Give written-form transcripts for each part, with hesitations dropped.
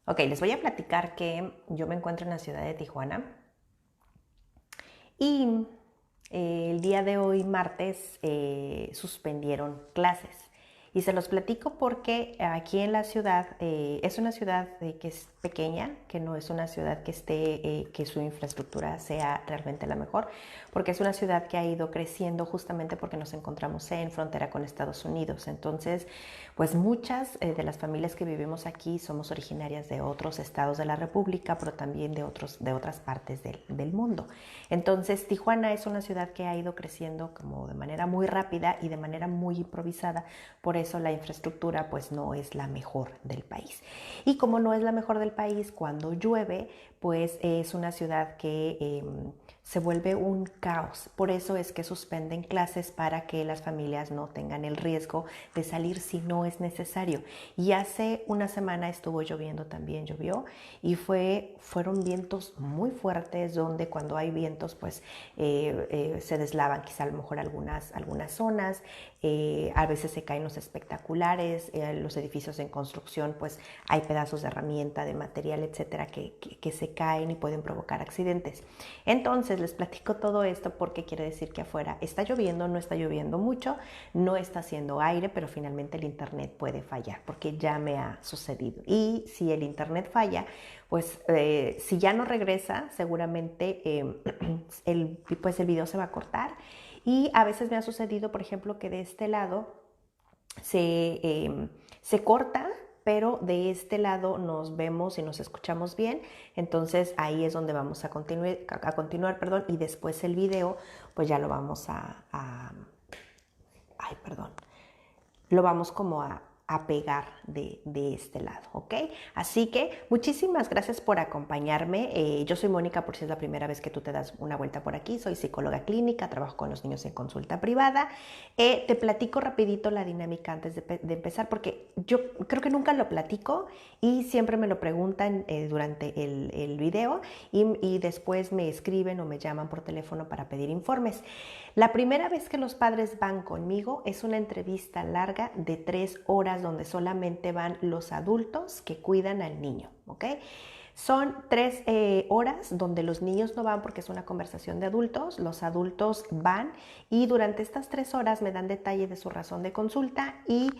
Ok, les voy a platicar que yo me encuentro en la ciudad de Tijuana y el día de hoy, martes, suspendieron clases. Y se los platico porque aquí en la ciudad, es una ciudad que es pequeña, que no es una ciudad que que su infraestructura sea realmente la mejor, porque es una ciudad que ha ido creciendo justamente porque nos encontramos en frontera con Estados Unidos. Entonces, pues muchas de las familias que vivimos aquí somos originarias de otros estados de la República, pero también de otras partes del mundo. Entonces, Tijuana es una ciudad que ha ido creciendo como de manera muy rápida y de manera muy improvisada. Por eso la infraestructura pues no es la mejor del país. Y como no es la mejor del país, cuando llueve, pues es una ciudad que se vuelve un caos. Por eso es que suspenden clases para que las familias no tengan el riesgo de salir si no es necesario. Y hace una semana estuvo lloviendo, también llovió, y fueron vientos muy fuertes donde cuando hay vientos pues se deslavan quizá a lo mejor algunas zonas, a veces se caen los espectaculares, los edificios en construcción pues hay pedazos de herramienta, de material, etcétera, que se caen y pueden provocar accidentes. Entonces les platico todo esto porque quiere decir que afuera está lloviendo, no está lloviendo mucho, no está haciendo aire, pero finalmente el internet puede fallar porque ya me ha sucedido. Y si el internet falla, pues si ya no regresa, seguramente pues el video se va a cortar. Y a veces me ha sucedido, por ejemplo, que de este lado se corta, pero de este lado nos vemos y nos escuchamos bien. Entonces ahí es donde vamos a continuar, perdón, y después el video pues ya lo vamos ay, perdón, lo vamos como a pegar de este lado, ¿ok? Así que muchísimas gracias por acompañarme. Yo soy Mónica, por si es la primera vez que tú te das una vuelta por aquí. Soy psicóloga clínica, trabajo con los niños en consulta privada. Te platico rapidito la dinámica antes de empezar, porque yo creo que nunca lo platico y siempre me lo preguntan durante el video y después me escriben o me llaman por teléfono para pedir informes. La primera vez que los padres van conmigo es una entrevista larga de 3 horas donde solamente van los adultos que cuidan al niño, ¿ok? Son 3 horas donde los niños no van porque es una conversación de adultos, los adultos van y durante estas 3 horas me dan detalle de su razón de consulta y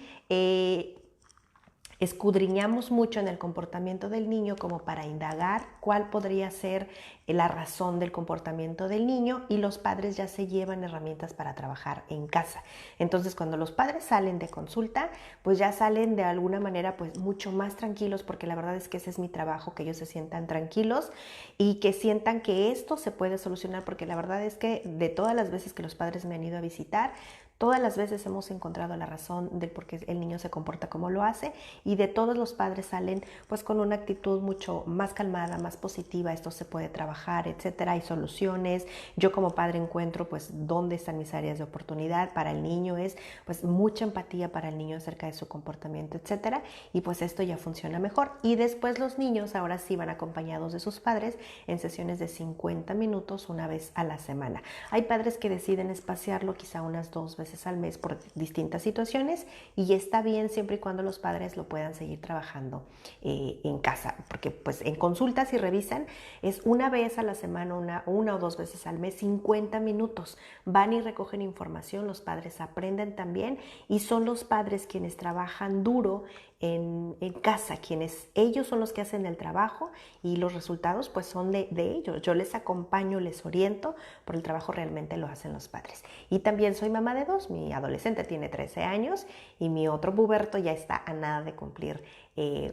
escudriñamos mucho en el comportamiento del niño como para indagar cuál podría ser la razón del comportamiento del niño y los padres ya se llevan herramientas para trabajar en casa. Entonces cuando los padres salen de consulta, pues ya salen de alguna manera pues mucho más tranquilos porque la verdad es que ese es mi trabajo, que ellos se sientan tranquilos y que sientan que esto se puede solucionar porque la verdad es que de todas las veces que los padres me han ido a visitar, todas las veces hemos encontrado la razón del por qué el niño se comporta como lo hace y de todos los padres salen pues con una actitud mucho más calmada, más positiva, esto se puede trabajar, etcétera, hay soluciones. Yo como padre encuentro pues dónde están mis áreas de oportunidad para el niño, es pues mucha empatía para el niño acerca de su comportamiento, etcétera, y pues esto ya funciona mejor. Y después los niños ahora sí van acompañados de sus padres en sesiones de 50 minutos una vez a la semana. Hay padres que deciden espaciarlo quizá unas 2 veces al mes por distintas situaciones y está bien siempre y cuando los padres lo puedan seguir trabajando en casa, porque pues en consultas si revisan es una vez a la semana, una o 2 veces al mes, 50 minutos. Van y recogen información, los padres aprenden también y son los padres quienes trabajan duro en casa, quienes ellos son los que hacen el trabajo y los resultados pues son de ellos. Yo les acompaño, les oriento, pero el trabajo realmente lo hacen los padres. Y también soy mamá de dos, mi adolescente tiene 13 años y mi otro puberto ya está a nada de cumplir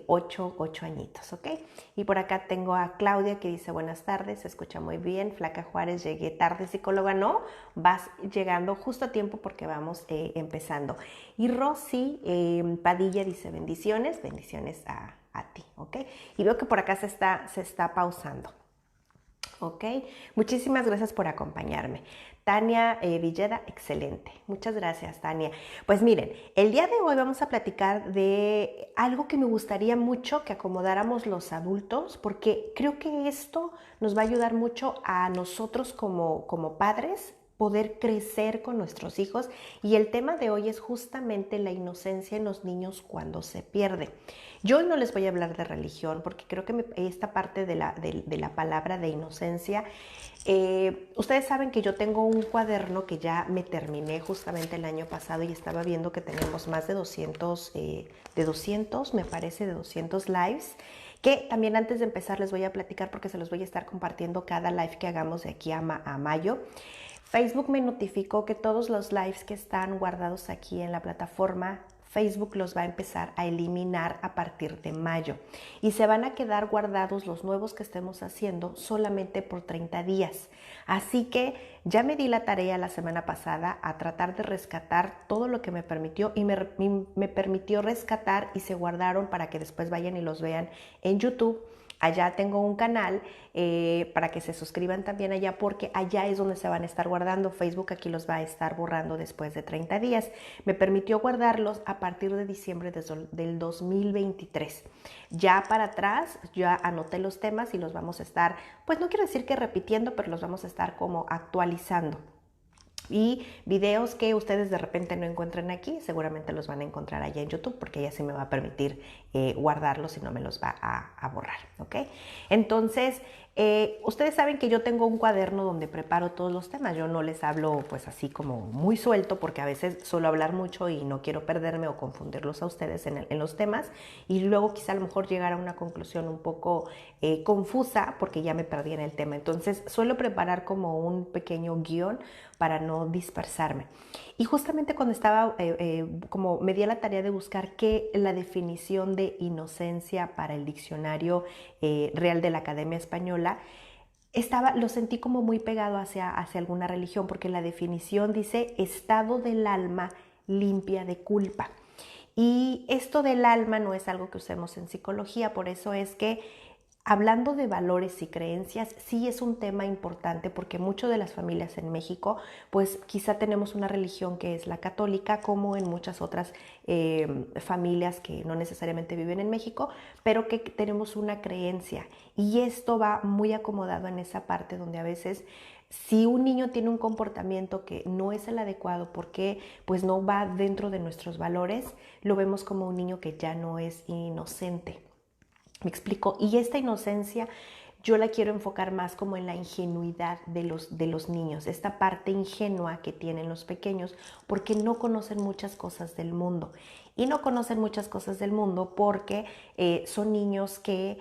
8 añitos, ¿ok? Y por acá tengo a Claudia que dice buenas tardes, se escucha muy bien. Flaca Juárez, llegué tarde, psicóloga, no, vas llegando justo a tiempo porque vamos empezando. Y Rosy Padilla dice bendiciones a ti, ¿ok? Y veo que por acá se está pausando. Ok, muchísimas gracias por acompañarme. Tania Villeda, excelente. Muchas gracias, Tania. Pues miren, el día de hoy vamos a platicar de algo que me gustaría mucho que acomodáramos los adultos, porque creo que esto nos va a ayudar mucho a nosotros como padres poder crecer con nuestros hijos, y el tema de hoy es justamente la inocencia en los niños cuando se pierde. Yo no les voy a hablar de religión porque creo que esta parte de la palabra de inocencia, ustedes saben que yo tengo un cuaderno que ya me terminé justamente el año pasado y estaba viendo que tenemos más de 200, me parece, de 200 lives, que también antes de empezar les voy a platicar porque se los voy a estar compartiendo cada live que hagamos de aquí a mayo. Facebook me notificó que todos los lives que están guardados aquí en la plataforma, Facebook los va a empezar a eliminar a partir de mayo y se van a quedar guardados los nuevos que estemos haciendo solamente por 30 días. Así que ya me di la tarea la semana pasada a tratar de rescatar todo lo que me permitió y me permitió rescatar y se guardaron para que después vayan y los vean en YouTube. Allá tengo un canal para que se suscriban también allá, porque allá es donde se van a estar guardando. Facebook aquí los va a estar borrando después de 30 días. Me permitió guardarlos a partir de diciembre del 2023. Ya para atrás, ya anoté los temas y los vamos a estar, pues no quiero decir que repitiendo, pero los vamos a estar como actualizando. Y videos que ustedes de repente no encuentren aquí, seguramente los van a encontrar allá en YouTube, porque ya sí me va a permitir guardarlos y no me los va a borrar, ¿ok? Entonces, ustedes saben que yo tengo un cuaderno donde preparo todos los temas. Yo no les hablo pues así como muy suelto, porque a veces suelo hablar mucho y no quiero perderme o confundirlos a ustedes en los temas, y luego quizá a lo mejor llegar a una conclusión un poco confusa porque ya me perdí en el tema. Entonces, suelo preparar como un pequeño guión para no dispersarme. Y justamente cuando estaba, como me di a la tarea de buscar la definición de inocencia para el diccionario Real de la Academia Española, lo sentí como muy pegado hacia alguna religión, porque la definición dice estado del alma limpia de culpa. Y esto del alma no es algo que usemos en psicología, por eso es que hablando de valores y creencias, sí es un tema importante, porque muchas de las familias en México, pues quizá tenemos una religión que es la católica, como en muchas otras familias que no necesariamente viven en México, pero que tenemos una creencia. Y esto va muy acomodado en esa parte donde a veces, si un niño tiene un comportamiento que no es el adecuado porque pues no va dentro de nuestros valores, lo vemos como un niño que ya no es inocente. ¿Me explico? Y esta inocencia yo la quiero enfocar más como en la ingenuidad de los niños, esta parte ingenua que tienen los pequeños, porque no conocen muchas cosas del mundo. Y no conocen muchas cosas del mundo porque son niños que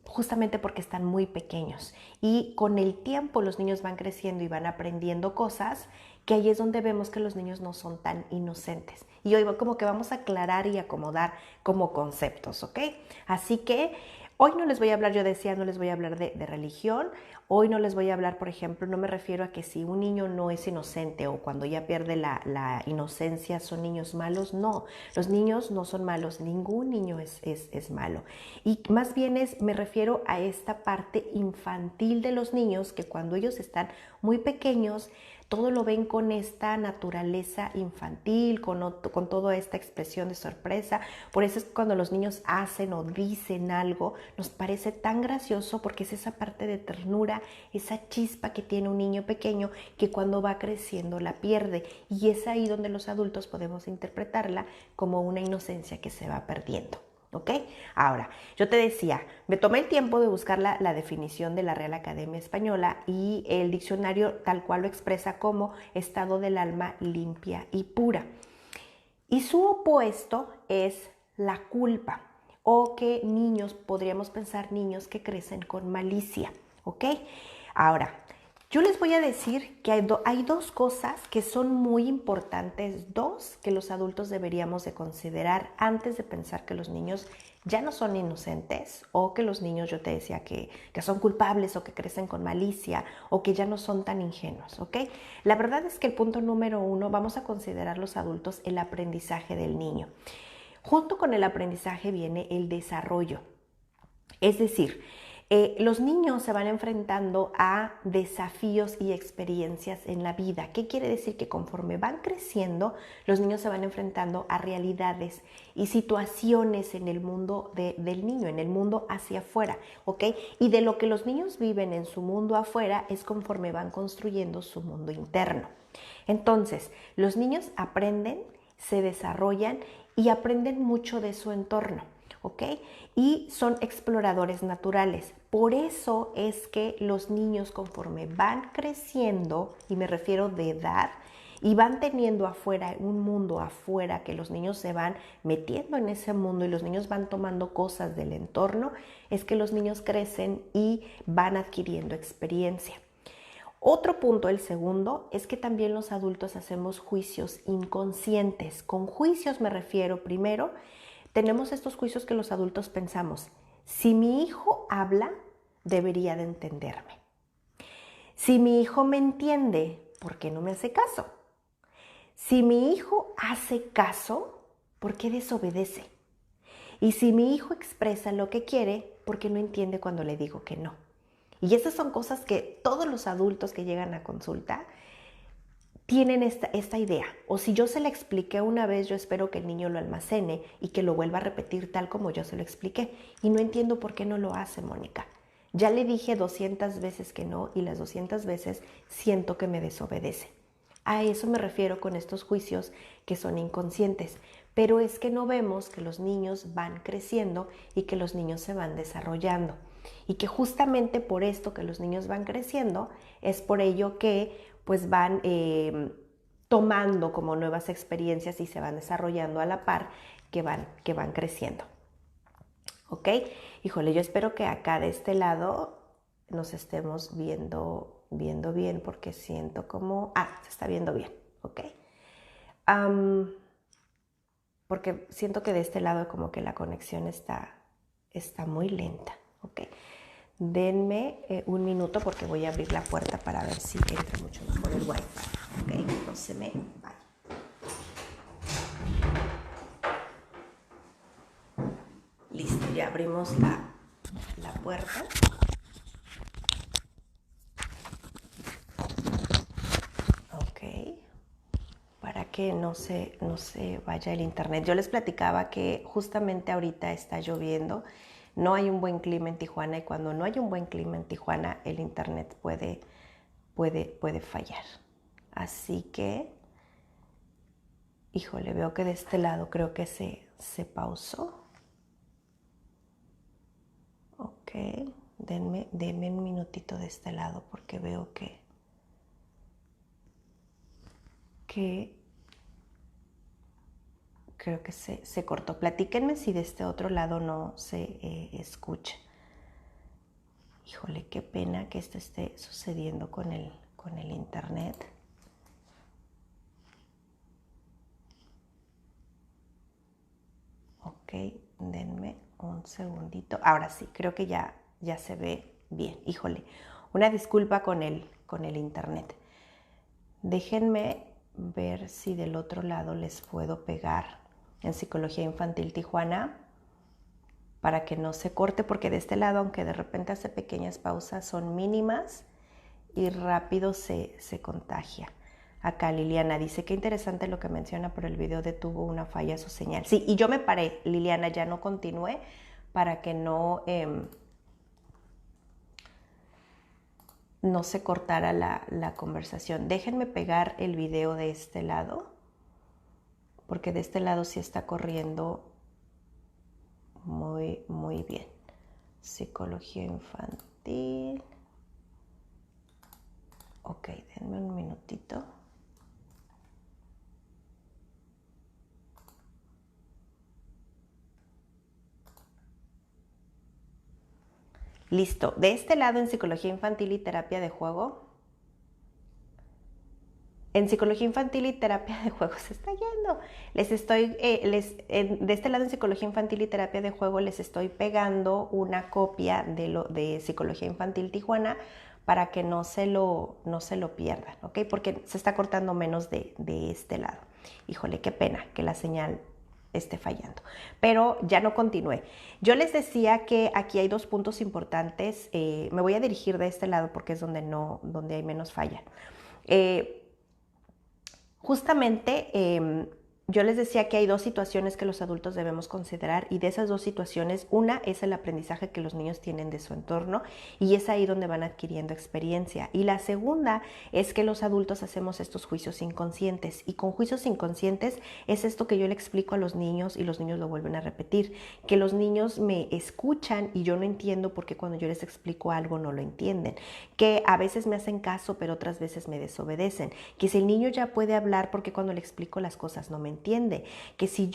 justamente porque están muy pequeños. Y con el tiempo los niños van creciendo y van aprendiendo cosas, que ahí es donde vemos que los niños no son tan inocentes. Y hoy como que vamos a aclarar y acomodar como conceptos, ¿ok? Así que hoy no les voy a hablar, yo decía, no les voy a hablar de religión. Hoy no les voy a hablar, por ejemplo, no me refiero a que si un niño no es inocente o cuando ya pierde la inocencia son niños malos. No, los niños no son malos, ningún niño es malo. Y más bien me refiero a esta parte infantil de los niños, que cuando ellos están muy pequeños, todo lo ven con esta naturaleza infantil, con toda esta expresión de sorpresa. Por eso es que cuando los niños hacen o dicen algo, nos parece tan gracioso, porque es esa parte de ternura, esa chispa que tiene un niño pequeño, que cuando va creciendo la pierde. Y es ahí donde los adultos podemos interpretarla como una inocencia que se va perdiendo. ¿Ok? Ahora, yo te decía, me tomé el tiempo de buscar la definición de la Real Academia Española, y el diccionario tal cual lo expresa como estado del alma limpia y pura. Y su opuesto es la culpa, o que podríamos pensar niños que crecen con malicia. ¿Ok? Ahora, yo les voy a decir que hay dos cosas que son muy importantes, que los adultos deberíamos de considerar antes de pensar que los niños ya no son inocentes, o que los niños, yo te decía, que son culpables o que crecen con malicia o que ya no son tan ingenuos, ¿ok? La verdad es que el punto número 1, vamos a considerar los adultos el aprendizaje del niño. Junto con el aprendizaje viene el desarrollo. Es decir, Los niños se van enfrentando a desafíos y experiencias en la vida. ¿Qué quiere decir? Que conforme van creciendo, los niños se van enfrentando a realidades y situaciones en el mundo del niño, en el mundo hacia afuera, ¿ok? Y de lo que los niños viven en su mundo afuera es conforme van construyendo su mundo interno. Entonces, los niños aprenden, se desarrollan y aprenden mucho de su entorno, ¿ok? Y son exploradores naturales. Por eso es que los niños, conforme van creciendo, y me refiero de edad, y van teniendo afuera, un mundo afuera, que los niños se van metiendo en ese mundo y los niños van tomando cosas del entorno, es que los niños crecen y van adquiriendo experiencia. Otro punto, el segundo, es que también los adultos hacemos juicios inconscientes. Con juicios me refiero, primero, tenemos estos juicios que los adultos pensamos: si mi hijo habla, debería de entenderme. Si mi hijo me entiende, ¿por qué no me hace caso? Si mi hijo hace caso, ¿por qué desobedece? Y si mi hijo expresa lo que quiere, ¿por qué no entiende cuando le digo que no? Y esas son cosas que todos los adultos que llegan a consulta tienen esta idea. O si yo se la expliqué una vez, yo espero que el niño lo almacene y que lo vuelva a repetir tal como yo se lo expliqué. Y no entiendo por qué no lo hace, Mónica. Ya le dije 200 veces que no y las 200 veces siento que me desobedece. A eso me refiero con estos juicios que son inconscientes. Pero es que no vemos que los niños van creciendo y que los niños se van desarrollando. Y que justamente por esto que los niños van creciendo, es por ello que pues van tomando como nuevas experiencias y se van desarrollando a la par que van creciendo. ¿Ok? Híjole, yo espero que acá de este lado nos estemos viendo bien, porque siento como... se está viendo bien, ¿ok? Porque siento que de este lado como que la conexión está muy lenta, ¿ok? Denme un minuto porque voy a abrir la puerta para ver si entra mucho mejor el wifi, ¿ok? No se me vaya. Listo, ya abrimos la puerta. Ok, para que no se vaya el internet. Yo les platicaba que justamente ahorita está lloviendo, no hay un buen clima en Tijuana, y cuando no hay un buen clima en Tijuana, el internet puede fallar. Así que, híjole, veo que de este lado creo que se pausó. Ok, denme un minutito de este lado porque veo que creo que se cortó. Platíquenme si de este otro lado no se escucha. Híjole, qué pena que esto esté sucediendo con el internet. Ok, denme un segundito. Ahora sí, creo que ya se ve bien. Híjole, una disculpa con el internet. Déjenme ver si del otro lado les puedo pegar en Psicología Infantil Tijuana para que no se corte, porque de este lado, aunque de repente hace pequeñas pausas, son mínimas y rápido se contagia. Acá Liliana dice, qué interesante lo que menciona, pero el video detuvo una falla su señal. Sí, y yo me paré, Liliana, ya no continué para que no se cortara la conversación. Déjenme pegar el video de este lado, porque de este lado sí está corriendo muy bien. Psicología infantil. Ok, denme un minutito. Listo. De este lado, en Psicología Infantil y Terapia de Juego. En Psicología Infantil y Terapia de Juego se está yendo. De este lado, en Psicología Infantil y Terapia de Juego, les estoy pegando una copia de Psicología Infantil Tijuana para que no se lo pierdan, ¿ok? Porque se está cortando menos de este lado. Híjole, qué pena que la señal esté fallando. Pero ya no continué. Yo les decía que aquí hay 2 puntos importantes. Me voy a dirigir de este lado porque es donde hay menos falla. Justamente yo les decía que hay 2 situaciones que los adultos debemos considerar, y de esas 2 situaciones, una es el aprendizaje que los niños tienen de su entorno, y es ahí donde van adquiriendo experiencia. Y la segunda es que los adultos hacemos estos juicios inconscientes, y con juicios inconscientes es esto que yo le explico a los niños y los niños lo vuelven a repetir, que los niños me escuchan y yo no entiendo porque cuando yo les explico algo no lo entienden, que a veces me hacen caso pero otras veces me desobedecen, que si el niño ya puede hablar porque cuando le explico las cosas no me entiende, que si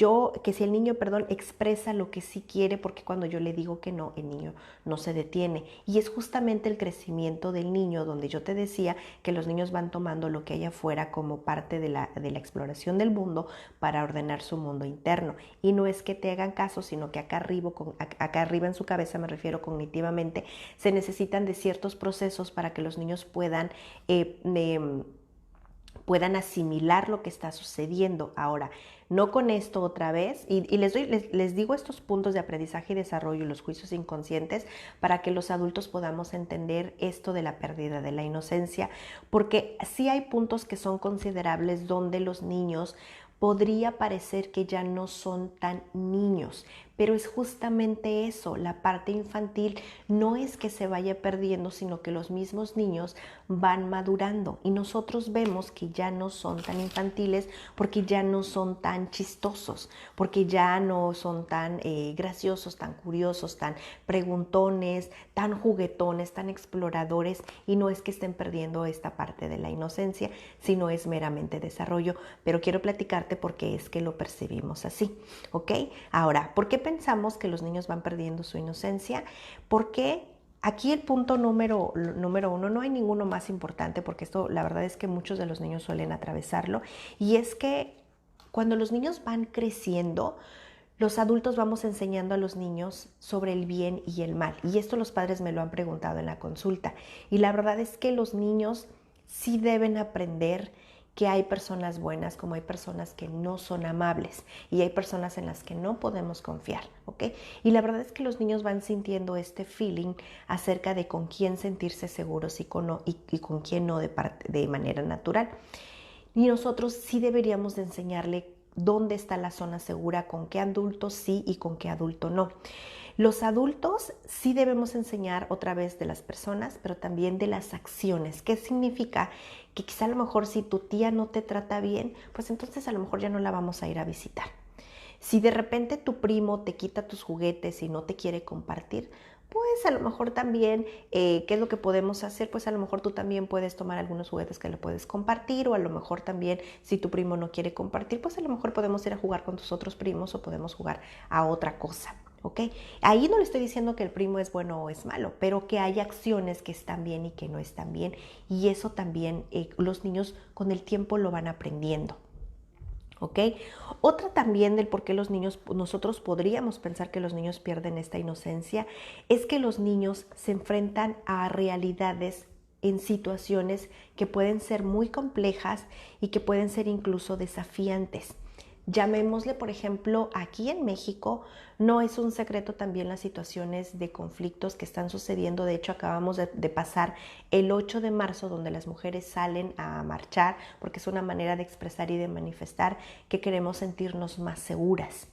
el niño, expresa lo que sí quiere porque cuando yo le digo que no, el niño no se detiene. Y es justamente el crecimiento del niño donde yo te decía que los niños van tomando lo que hay afuera como parte de la exploración del mundo para ordenar su mundo interno. Y no es que te hagan caso, sino que acá arriba en su cabeza, me refiero cognitivamente, se necesitan de ciertos procesos para que los niños puedan asimilar lo que está sucediendo. Ahora, no con esto otra vez, y les digo estos puntos de aprendizaje y desarrollo y los juicios inconscientes para que los adultos podamos entender esto de la pérdida de la inocencia, porque sí hay puntos que son considerables donde los niños podría parecer que ya no son tan niños, pero es justamente eso, la parte infantil no es que se vaya perdiendo, sino que los mismos niños van madurando y nosotros vemos que ya no son tan infantiles porque ya no son tan chistosos, porque ya no son tan graciosos, tan curiosos, tan preguntones, tan juguetones, tan exploradores, y no es que estén perdiendo esta parte de la inocencia, sino es meramente desarrollo, pero quiero platicarte por qué es que lo percibimos así, ¿ok? Ahora, ¿por qué pensamos que los niños van perdiendo su inocencia? Porque aquí el punto número 1, no hay ninguno más importante, porque esto la verdad es que muchos de los niños suelen atravesarlo, y es que cuando los niños van creciendo, los adultos vamos enseñando a los niños sobre el bien y el mal, y esto los padres me lo han preguntado en la consulta, y la verdad es que los niños sí deben aprender que hay personas buenas como hay personas que no son amables y hay personas en las que no podemos confiar, ¿ok? Y la verdad es que los niños van sintiendo este feeling acerca de con quién sentirse seguros y con quién no de manera natural. Y nosotros sí deberíamos de enseñarle dónde está la zona segura, con qué adulto sí y con qué adulto no. Los adultos sí debemos enseñar otra vez de las personas, pero también de las acciones. ¿Qué significa? Que quizá a lo mejor si tu tía no te trata bien, pues entonces a lo mejor ya no la vamos a ir a visitar. Si de repente tu primo te quita tus juguetes y no te quiere compartir, pues a lo mejor también, ¿qué es lo que podemos hacer? Pues a lo mejor tú también puedes tomar algunos juguetes que le puedes compartir, o a lo mejor también si tu primo no quiere compartir, pues a lo mejor podemos ir a jugar con tus otros primos o podemos jugar a otra cosa. ¿Ok? Ahí no le estoy diciendo que el primo es bueno o es malo, pero que hay acciones que están bien y que no están bien, y eso también los niños con el tiempo lo van aprendiendo. ¿Ok? Otra también del por qué nosotros podríamos pensar que los niños pierden esta inocencia, es que los niños se enfrentan a realidades en situaciones que pueden ser muy complejas y que pueden ser incluso desafiantes. Llamémosle, por ejemplo, aquí en México, no es un secreto también las situaciones de conflictos que están sucediendo. De hecho, acabamos de pasar el 8 de marzo, donde las mujeres salen a marchar, porque es una manera de expresar y de manifestar que queremos sentirnos más seguras.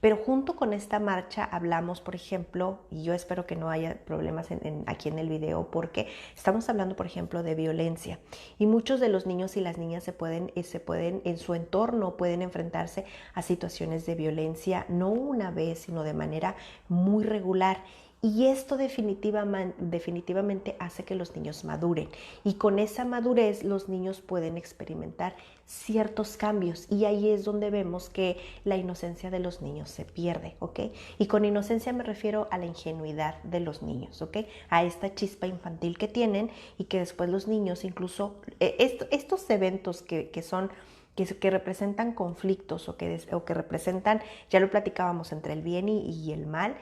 Pero junto con esta marcha hablamos, por ejemplo, y yo espero que no haya problemas aquí en el video, porque estamos hablando, por ejemplo, de violencia. Y muchos de los niños y las niñas se pueden en su entorno, pueden enfrentarse a situaciones de violencia, no una vez, sino de manera muy regular. Y esto definitivamente hace que los niños maduren, y con esa madurez los niños pueden experimentar ciertos cambios, y ahí es donde vemos que la inocencia de los niños se pierde, ¿ok? Y con inocencia me refiero a la ingenuidad de los niños, ¿ok? A esta chispa infantil que tienen, y que después los niños incluso, estos eventos que representan conflictos o que representan, ya lo platicábamos, entre el bien y el mal,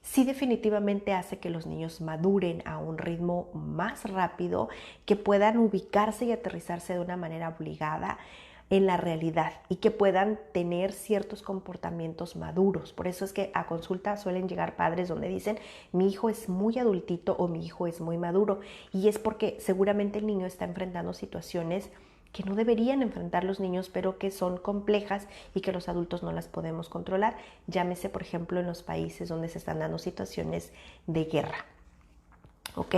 sí definitivamente hace que los niños maduren a un ritmo más rápido, que puedan ubicarse y aterrizarse de una manera obligada. en la realidad y que puedan tener ciertos comportamientos maduros. Por eso es que a consulta suelen llegar padres donde dicen, mi hijo es muy adultito o mi hijo es muy maduro, y es porque seguramente el niño está enfrentando situaciones que no deberían enfrentar los niños, pero que son complejas y que los adultos no las podemos controlar. Llámese, por ejemplo, en los países donde se están dando situaciones de guerra. ¿Ok?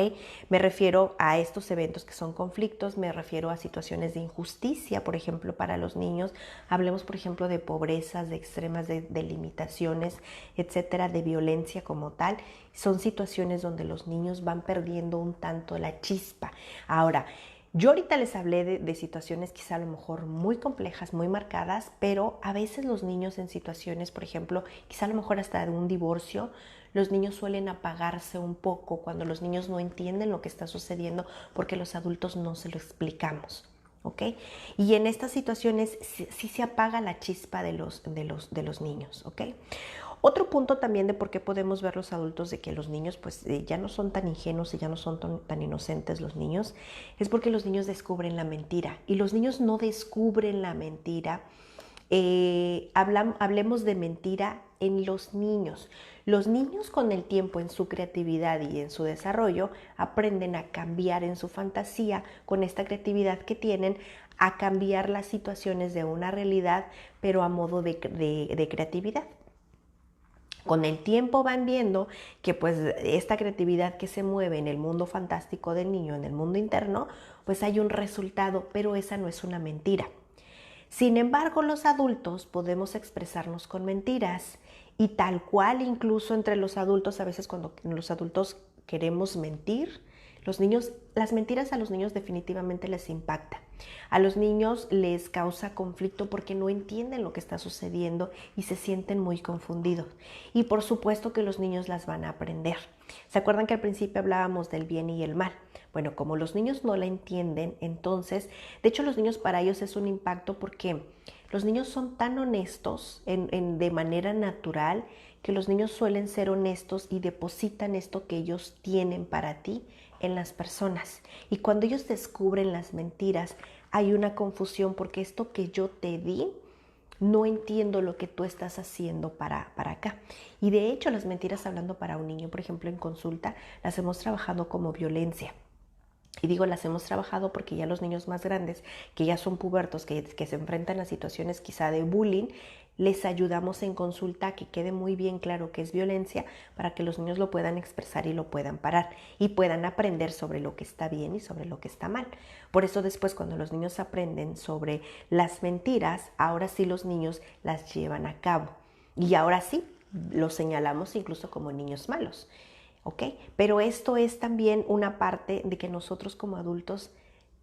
Me refiero a estos eventos que son conflictos, me refiero a situaciones de injusticia, por ejemplo, para los niños. Hablemos, por ejemplo, de pobrezas, de extremas de limitaciones, etcétera, de violencia como tal. Son situaciones donde los niños van perdiendo un tanto la chispa. Ahora, yo ahorita les hablé de situaciones quizá a lo mejor muy complejas, muy marcadas, pero a veces los niños en situaciones, por ejemplo, quizá a lo mejor hasta de un divorcio, los niños suelen apagarse un poco cuando los niños no entienden lo que está sucediendo porque los adultos no se lo explicamos. ¿Ok? Y en estas situaciones sí se apaga la chispa de los niños. ¿Ok? Otro punto también de por qué podemos ver los adultos de que los niños pues ya no son tan ingenuos y ya no son tan inocentes los niños, es porque los niños descubren la mentira. Y los niños no descubren la mentira. Hablemos de mentira en los niños. Los niños con el tiempo, en su creatividad y en su desarrollo, aprenden a cambiar en su fantasía, con esta creatividad que tienen, a cambiar las situaciones de una realidad, pero a modo de creatividad. Con el tiempo van viendo que pues esta creatividad que se mueve en el mundo fantástico del niño, en el mundo interno, pues hay un resultado, pero esa no es una mentira. Sin embargo, los adultos podemos expresarnos con mentiras y tal cual incluso entre los adultos, a veces cuando los adultos queremos mentir, las mentiras a los niños definitivamente les impacta. A los niños les causa conflicto porque no entienden lo que está sucediendo y se sienten muy confundidos. Y por supuesto que los niños las van a aprender. ¿Se acuerdan que al principio hablábamos del bien y el mal? Bueno, como los niños no la entienden, entonces, de hecho los niños para ellos es un impacto porque los niños son tan honestos de manera natural que los niños suelen ser honestos y depositan esto que ellos tienen para ti en las personas. Y cuando ellos descubren las mentiras, hay una confusión porque esto que yo te di, no entiendo lo que tú estás haciendo para acá. Y de hecho las mentiras, hablando para un niño, por ejemplo en consulta, las hemos trabajado como violencia. Y digo, las hemos trabajado porque ya los niños más grandes, que ya son pubertos, que se enfrentan a situaciones quizá de bullying, les ayudamos en consulta a que quede muy bien claro que es violencia para que los niños lo puedan expresar y lo puedan parar y puedan aprender sobre lo que está bien y sobre lo que está mal. Por eso después cuando los niños aprenden sobre las mentiras, ahora sí los niños las llevan a cabo. Y ahora sí, los señalamos incluso como niños malos. ¿Ok? Pero esto es también una parte de que nosotros como adultos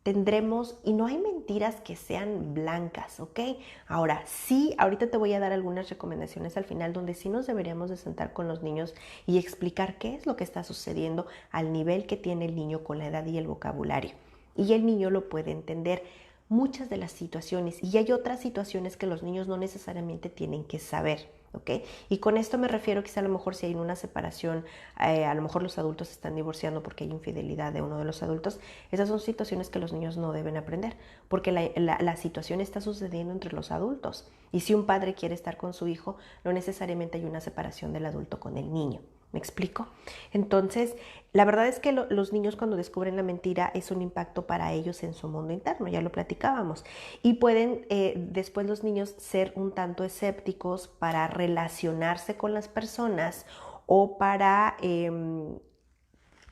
tendremos, y no hay mentiras que sean blancas, ¿ok? Ahora, sí, ahorita te voy a dar algunas recomendaciones al final donde sí nos deberíamos de sentar con los niños y explicar qué es lo que está sucediendo al nivel que tiene el niño con la edad y el vocabulario. Y el niño lo puede entender muchas de las situaciones, y hay otras situaciones que los niños no necesariamente tienen que saber. ¿Okay? Y con esto me refiero quizá a lo mejor si hay una separación, a lo mejor los adultos se están divorciando porque hay infidelidad de uno de los adultos. Esas son situaciones que los niños no deben aprender porque la situación está sucediendo entre los adultos. Y si un padre quiere estar con su hijo, no necesariamente hay una separación del adulto con el niño. ¿Me explico? Entonces, la verdad es que los niños cuando descubren la mentira es un impacto para ellos en su mundo interno, ya lo platicábamos. Y pueden después los niños ser un tanto escépticos para relacionarse con las personas o para, en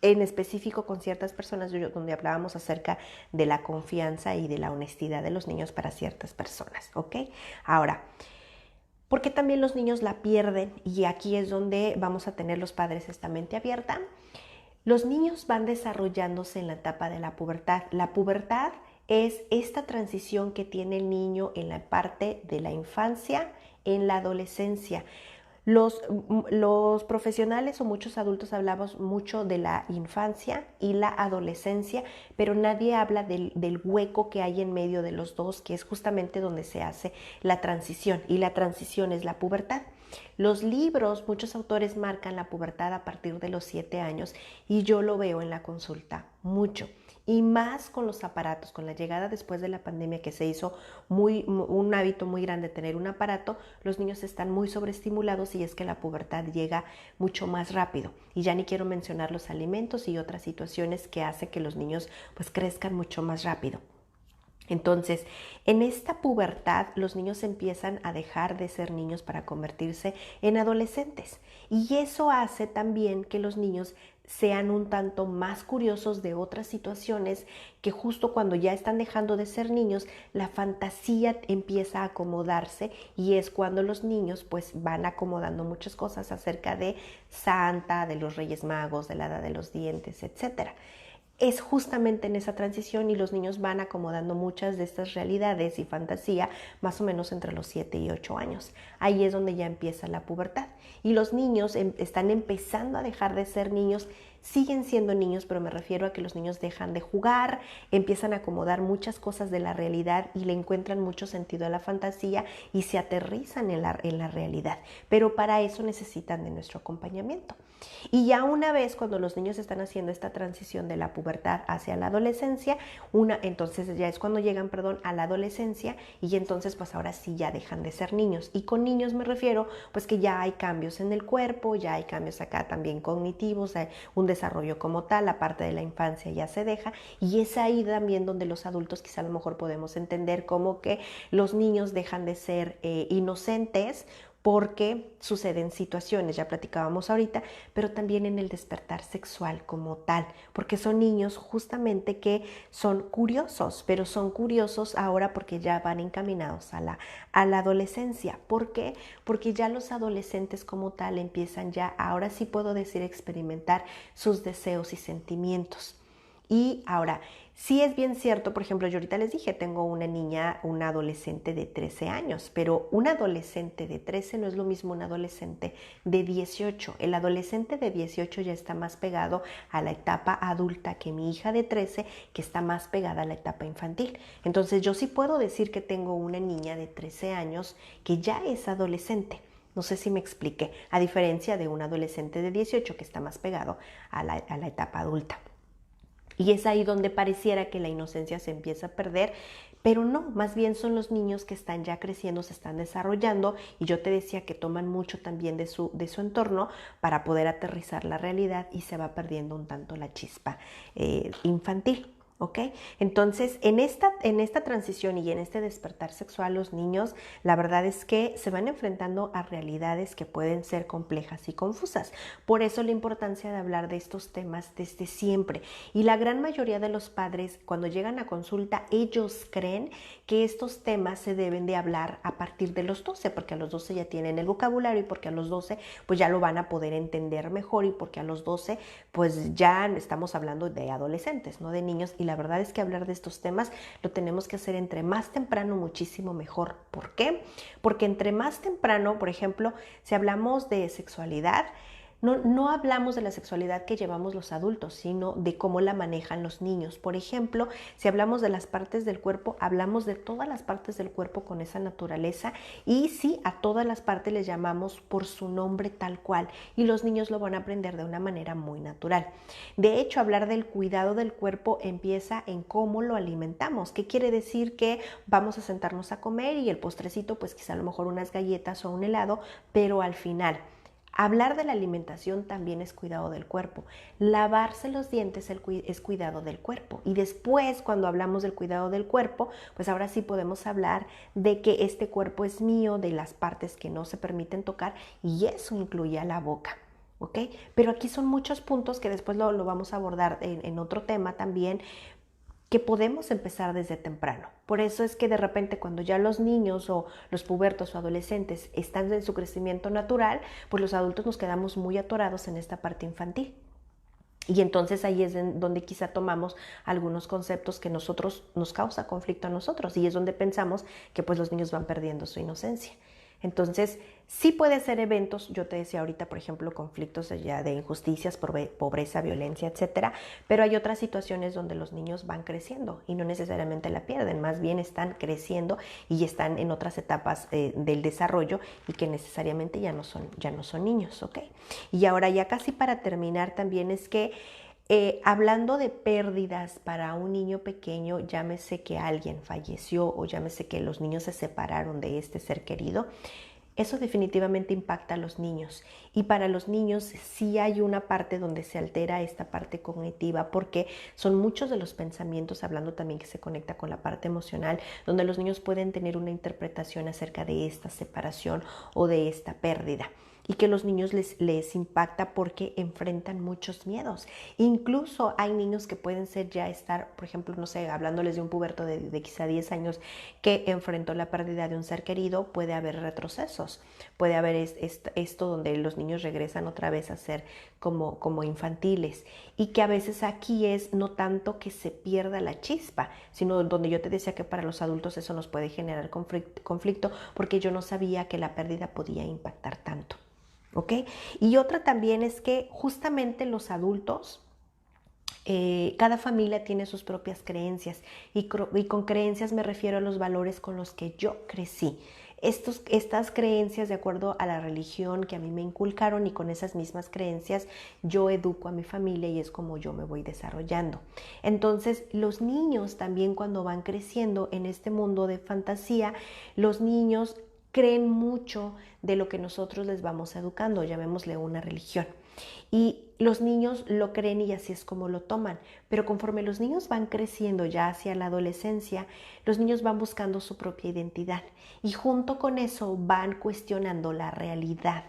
específico con ciertas personas, donde hablábamos acerca de la confianza y de la honestidad de los niños para ciertas personas, ¿ok? Ahora, porque también los niños la pierden y aquí es donde vamos a tener los padres esta mente abierta. Los niños van desarrollándose en la etapa de la pubertad. La pubertad es esta transición que tiene el niño en la parte de la infancia, en la adolescencia. Los profesionales o muchos adultos hablamos mucho de la infancia y la adolescencia, pero nadie habla del hueco que hay en medio de los dos, que es justamente donde se hace la transición, y la transición es la pubertad. Los libros, muchos autores marcan la pubertad a partir de los 7 años y yo lo veo en la consulta mucho. Y más con los aparatos, con la llegada después de la pandemia que se hizo un hábito muy grande tener un aparato, los niños están muy sobreestimulados y es que la pubertad llega mucho más rápido. Y ya ni quiero mencionar los alimentos y otras situaciones que hacen que los niños pues crezcan mucho más rápido. Entonces, en esta pubertad los niños empiezan a dejar de ser niños para convertirse en adolescentes. Y eso hace también que los niños sean un tanto más curiosos de otras situaciones, que justo cuando ya están dejando de ser niños, la fantasía empieza a acomodarse y es cuando los niños pues van acomodando muchas cosas acerca de Santa, de los Reyes Magos, de la Hada de los Dientes, etcétera. Es justamente en esa transición y los niños van acomodando muchas de estas realidades y fantasía más o menos entre los 7 y 8 años. Ahí es donde ya empieza la pubertad y los niños están empezando a dejar de ser niños. Siguen siendo niños, pero me refiero a que los niños dejan de jugar, empiezan a acomodar muchas cosas de la realidad y le encuentran mucho sentido a la fantasía y se aterrizan en la realidad. Pero para eso necesitan de nuestro acompañamiento. Y ya una vez cuando los niños están haciendo esta transición de la pubertad hacia la adolescencia, entonces ya es cuando llegan, a la adolescencia y entonces pues ahora sí ya dejan de ser niños. Y con niños me refiero pues que ya hay cambios en el cuerpo, ya hay cambios acá también cognitivos, hay un desarrollo como tal, la parte de la infancia ya se deja y es ahí también donde los adultos quizá a lo mejor podemos entender como que los niños dejan de ser inocentes porque suceden situaciones, ya platicábamos ahorita, pero también en el despertar sexual como tal, porque son niños justamente que son curiosos, pero son curiosos ahora porque ya van encaminados a la adolescencia. ¿Por qué? Porque ya los adolescentes como tal empiezan ya, ahora sí puedo decir, experimentar sus deseos y sentimientos. Y ahora, sí es bien cierto, por ejemplo, yo ahorita les dije, tengo una niña, una adolescente de 13 años, pero un adolescente de 13 no es lo mismo un adolescente de 18. El adolescente de 18 ya está más pegado a la etapa adulta que mi hija de 13, que está más pegada a la etapa infantil. Entonces yo sí puedo decir que tengo una niña de 13 años que ya es adolescente. No sé si me expliqué, a diferencia de un adolescente de 18 que está más pegado a la etapa adulta. Y es ahí donde pareciera que la inocencia se empieza a perder, pero no, más bien son los niños que están ya creciendo, se están desarrollando y yo te decía que toman mucho también de su entorno para poder aterrizar la realidad y se va perdiendo un tanto la chispa infantil. ¿Ok? Entonces, en esta transición y en este despertar sexual, los niños, la verdad es que se van enfrentando a realidades que pueden ser complejas y confusas. Por eso la importancia de hablar de estos temas desde siempre. Y la gran mayoría de los padres, cuando llegan a consulta, ellos creen que estos temas se deben de hablar a partir de los 12, porque a los 12 ya tienen el vocabulario y porque a los 12 pues ya lo van a poder entender mejor y porque a los 12 pues ya estamos hablando de adolescentes, no de niños. Y la verdad es que hablar de estos temas lo tenemos que hacer entre más temprano, muchísimo mejor. ¿Por qué? Porque entre más temprano, por ejemplo, si hablamos de sexualidad, no hablamos de la sexualidad que llevamos los adultos, sino de cómo la manejan los niños. Por ejemplo, si hablamos de las partes del cuerpo, hablamos de todas las partes del cuerpo con esa naturaleza y sí, a todas las partes les llamamos por su nombre tal cual y los niños lo van a aprender de una manera muy natural. De hecho, hablar del cuidado del cuerpo empieza en cómo lo alimentamos. ¿Qué quiere decir? Que vamos a sentarnos a comer y el postrecito, pues quizá a lo mejor unas galletas o un helado, pero al final hablar de la alimentación también es cuidado del cuerpo. Lavarse los dientes es cuidado del cuerpo. Y después, cuando hablamos del cuidado del cuerpo, pues ahora sí podemos hablar de que este cuerpo es mío, de las partes que no se permiten tocar, y eso incluye a la boca. ¿Ok? Pero aquí son muchos puntos que después lo vamos a abordar en otro tema también, que podemos empezar desde temprano. Por eso es que de repente cuando ya los niños o los pubertos o adolescentes están en su crecimiento natural, pues los adultos nos quedamos muy atorados en esta parte infantil. Y entonces ahí es donde quizá tomamos algunos conceptos que nosotros nos causa conflicto a nosotros y es donde pensamos que pues los niños van perdiendo su inocencia. Entonces, sí puede ser eventos, yo te decía ahorita, por ejemplo, conflictos ya de injusticias, pobreza, violencia, etcétera, pero hay otras situaciones donde los niños van creciendo y no necesariamente la pierden, más bien están creciendo y están en otras etapas del desarrollo y que necesariamente ya no son niños, ¿ok? Y ahora ya casi para terminar también es que Hablando de pérdidas para un niño pequeño, llámese que alguien falleció o llámese que los niños se separaron de este ser querido, eso definitivamente impacta a los niños. Y para los niños sí hay una parte donde se altera esta parte cognitiva, porque son muchos de los pensamientos, hablando también que se conecta con la parte emocional, donde los niños pueden tener una interpretación acerca de esta separación o de esta pérdida. Y que los niños les impacta porque enfrentan muchos miedos. Incluso hay niños que pueden ser ya estar, por ejemplo, no sé, hablándoles de un puberto de quizá 10 años que enfrentó la pérdida de un ser querido, puede haber retrocesos, puede haber esto donde los niños regresan otra vez a ser como infantiles, y que a veces aquí es no tanto que se pierda la chispa, sino donde yo te decía que para los adultos eso nos puede generar conflicto porque yo no sabía que la pérdida podía impactar tanto. ¿Ok? Y otra también es que justamente los adultos, cada familia tiene sus propias creencias y con creencias me refiero a los valores con los que yo crecí. Estas creencias de acuerdo a la religión que a mí me inculcaron, y con esas mismas creencias yo educo a mi familia y es como yo me voy desarrollando. Entonces los niños también, cuando van creciendo en este mundo de fantasía, los niños creen mucho de lo que nosotros les vamos educando, llamémosle una religión. Y los niños lo creen y así es como lo toman. Pero conforme los niños van creciendo ya hacia la adolescencia, los niños van buscando su propia identidad y junto con eso van cuestionando la realidad.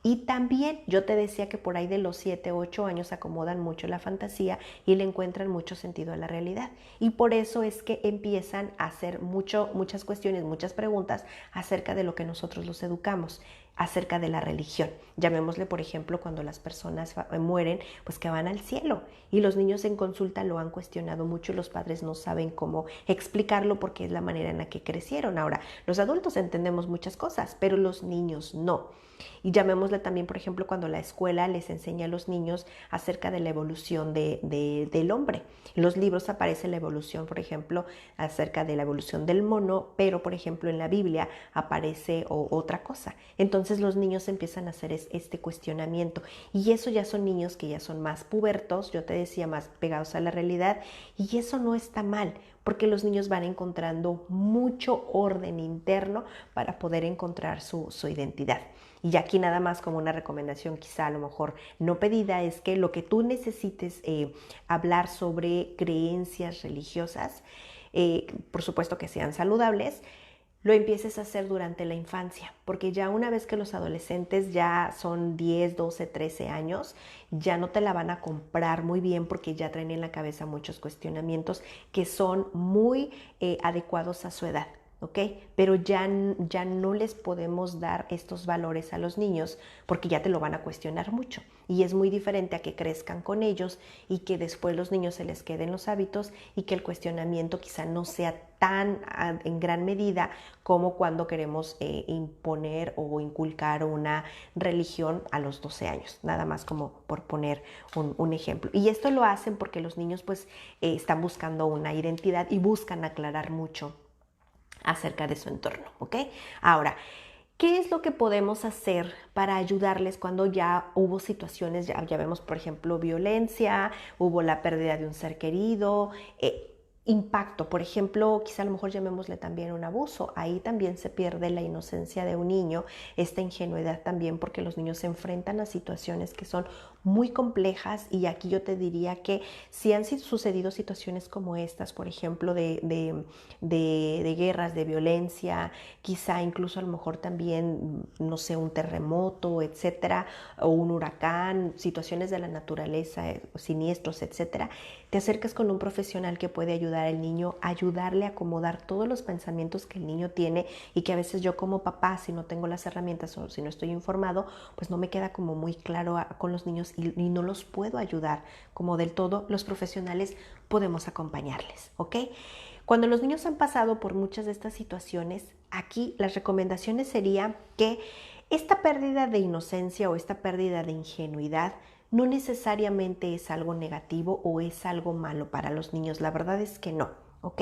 Y también yo te decía que por ahí de los 7, 8 años acomodan mucho la fantasía y le encuentran mucho sentido a la realidad. Y por eso es que empiezan a hacer muchas cuestiones, muchas preguntas acerca de lo que nosotros los educamos, acerca de la religión. Llamémosle, por ejemplo, cuando las personas mueren, pues que van al cielo. Y los niños en consulta lo han cuestionado mucho y los padres no saben cómo explicarlo porque es la manera en la que crecieron. Ahora, los adultos entendemos muchas cosas, pero los niños no. Y llamémosle también, por ejemplo, cuando la escuela les enseña a los niños acerca de la evolución del hombre. En los libros aparece la evolución, por ejemplo, acerca de la evolución del mono, pero, por ejemplo, en la Biblia aparece otra cosa. Entonces los niños empiezan a hacer este cuestionamiento. Y eso ya son niños que ya son más pubertos, yo te decía, más pegados a la realidad. Y eso no está mal, porque los niños van encontrando mucho orden interno para poder encontrar su identidad. Y aquí nada más como una recomendación quizá a lo mejor no pedida, es que lo que tú necesites hablar sobre creencias religiosas, por supuesto que sean saludables, lo empieces a hacer durante la infancia, porque ya una vez que los adolescentes ya son 10, 12, 13 años, ya no te la van a comprar muy bien porque ya traen en la cabeza muchos cuestionamientos que son muy adecuados a su edad. ¿Ok? Pero ya no les podemos dar estos valores a los niños porque ya te lo van a cuestionar mucho. Y es muy diferente a que crezcan con ellos y que después los niños se les queden los hábitos y que el cuestionamiento quizá no sea tan en gran medida como cuando queremos imponer o inculcar una religión a los 12 años. Nada más como por poner un ejemplo. Y esto lo hacen porque los niños pues están buscando una identidad y buscan aclarar mucho acerca de su entorno, ¿ok? Ahora, ¿qué es lo que podemos hacer para ayudarles cuando ya hubo situaciones, ya vemos, por ejemplo, violencia, hubo la pérdida de un ser querido, impacto, por ejemplo, quizá a lo mejor llamémosle también un abuso? Ahí también se pierde la inocencia de un niño, esta ingenuidad también, porque los niños se enfrentan a situaciones que son muy complejas. Y aquí yo te diría que si han sucedido situaciones como estas, por ejemplo, de guerras, de violencia, quizá incluso a lo mejor también, no sé, un terremoto, etcétera, o un huracán, situaciones de la naturaleza, siniestros, etcétera, te acercas con un profesional que puede ayudar al niño, ayudarle a acomodar todos los pensamientos que el niño tiene y que a veces yo como papá, si no tengo las herramientas o si no estoy informado, pues no me queda como muy claro con los niños y no los puedo ayudar como del todo. Los profesionales podemos acompañarles, ¿ok? Cuando los niños han pasado por muchas de estas situaciones, aquí las recomendaciones sería que esta pérdida de inocencia o esta pérdida de ingenuidad no necesariamente es algo negativo o es algo malo para los niños. La verdad es que no, ¿ok?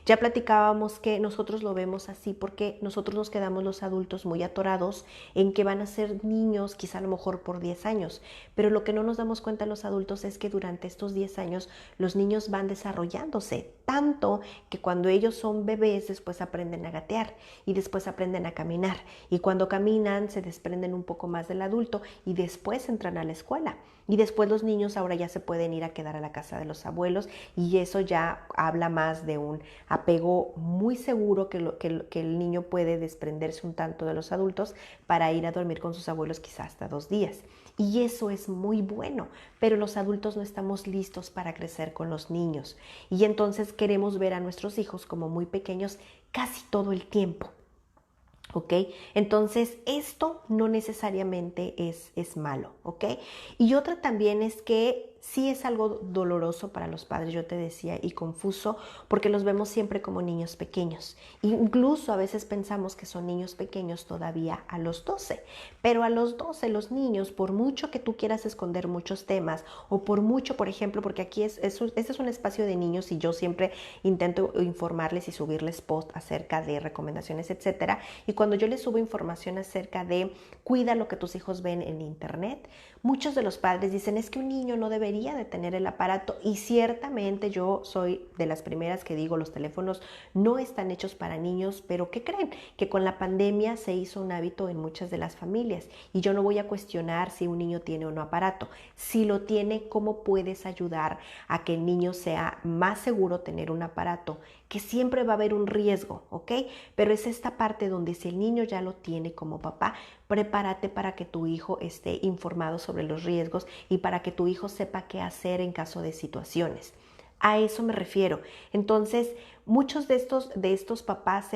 Ya platicábamos que nosotros lo vemos así porque nosotros nos quedamos los adultos muy atorados en que van a ser niños quizá a lo mejor por 10 años, pero lo que no nos damos cuenta los adultos es que durante estos 10 años los niños van desarrollándose tanto que cuando ellos son bebés después aprenden a gatear y después aprenden a caminar y cuando caminan se desprenden un poco más del adulto y después entran a la escuela. Y después los niños ahora ya se pueden ir a quedar a la casa de los abuelos y eso ya habla más de un apego muy seguro que el niño puede desprenderse un tanto de los adultos para ir a dormir con sus abuelos quizás hasta 2 días. Y eso es muy bueno, pero los adultos no estamos listos para crecer con los niños. Y entonces queremos ver a nuestros hijos como muy pequeños casi todo el tiempo. ¿Ok? Entonces, esto no necesariamente es malo, ¿ok? Y otra también es que sí es algo doloroso para los padres, yo te decía, y confuso, porque los vemos siempre como niños pequeños. Incluso a veces pensamos que son niños pequeños todavía a los 12, pero a los 12 los niños, por mucho que tú quieras esconder muchos temas, o por mucho, por ejemplo, porque aquí este es un espacio de niños y yo siempre intento informarles y subirles post acerca de recomendaciones, etcétera, y cuando yo les subo información acerca de cuida lo que tus hijos ven en internet, muchos de los padres dicen es que un niño no debería de tener el aparato y ciertamente yo soy de las primeras que digo los teléfonos no están hechos para niños, pero ¿qué creen? Que con la pandemia se hizo un hábito en muchas de las familias y yo no voy a cuestionar si un niño tiene o no aparato. Si lo tiene, ¿cómo puedes ayudar a que el niño sea más seguro tener un aparato? Que siempre va a haber un riesgo, ¿ok? Pero es esta parte donde si el niño ya lo tiene como papá, prepárate para que tu hijo esté informado sobre los riesgos y para que tu hijo sepa qué hacer en caso de situaciones. A eso me refiero. Entonces, muchos de estos papás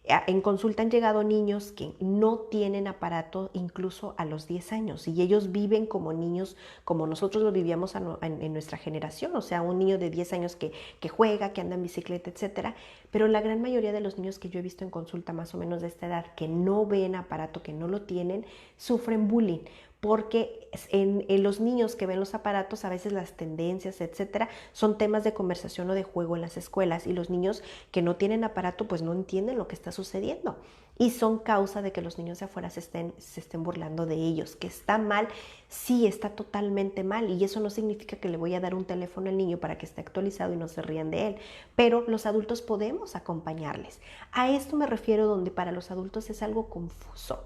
en consulta han llegado niños que no tienen aparato incluso a los 10 años y ellos viven como niños como nosotros lo vivíamos en nuestra generación, o sea, un niño de 10 años que juega, que anda en bicicleta, etcétera, pero la gran mayoría de los niños que yo he visto en consulta más o menos de esta edad que no ven aparato, que no lo tienen, sufren bullying porque en los niños que ven los aparatos a veces las tendencias, etcétera, son temas de conversación o de juego en las escuelas y los niños que no tienen aparato pues no entienden lo que está sucediendo y son causa de que los niños de afuera se estén burlando de ellos, que está mal, sí está totalmente mal y eso no significa que le voy a dar un teléfono al niño para que esté actualizado y no se rían de él, pero los adultos podemos acompañarles. A esto me refiero donde para los adultos es algo confuso.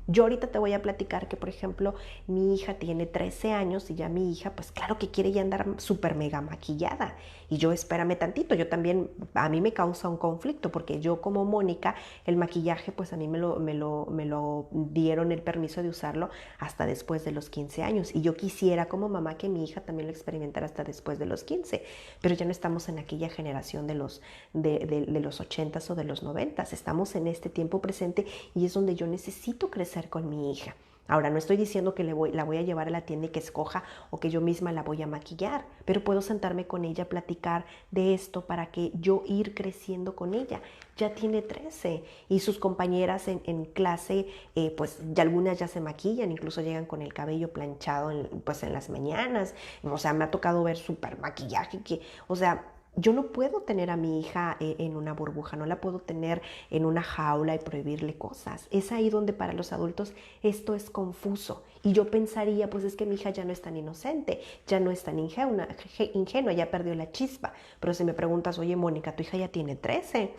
Yo ahorita te voy a platicar que, por ejemplo, mi hija tiene 13 años y ya mi hija, pues claro que quiere ya andar súper mega maquillada. Y yo, espérame tantito, yo también, a mí me causa un conflicto porque yo como Mónica, el maquillaje, pues a mí me lo dieron el permiso de usarlo hasta después de los 15 años. Y yo quisiera como mamá que mi hija también lo experimentara hasta después de los 15. Pero ya no estamos en aquella generación de los 80s o de los 90s. Estamos en este tiempo presente y es donde yo necesito crecer con mi hija. Ahora, no estoy diciendo que la voy a llevar a la tienda y que escoja o que yo misma la voy a maquillar, pero puedo sentarme con ella, platicar de esto para que yo ir creciendo con ella. Ya tiene 13 y sus compañeras en clase, pues ya algunas ya se maquillan, incluso llegan con el cabello planchado pues en las mañanas. O sea, me ha tocado ver súper maquillaje, o sea, yo no puedo tener a mi hija en una burbuja, no la puedo tener en una jaula y prohibirle cosas. Es ahí donde para los adultos esto es confuso. Y yo pensaría, pues es que mi hija ya no es tan inocente, ya no es tan ingenua, ya perdió la chispa. Pero si me preguntas, oye Mónica, tu hija ya tiene 13,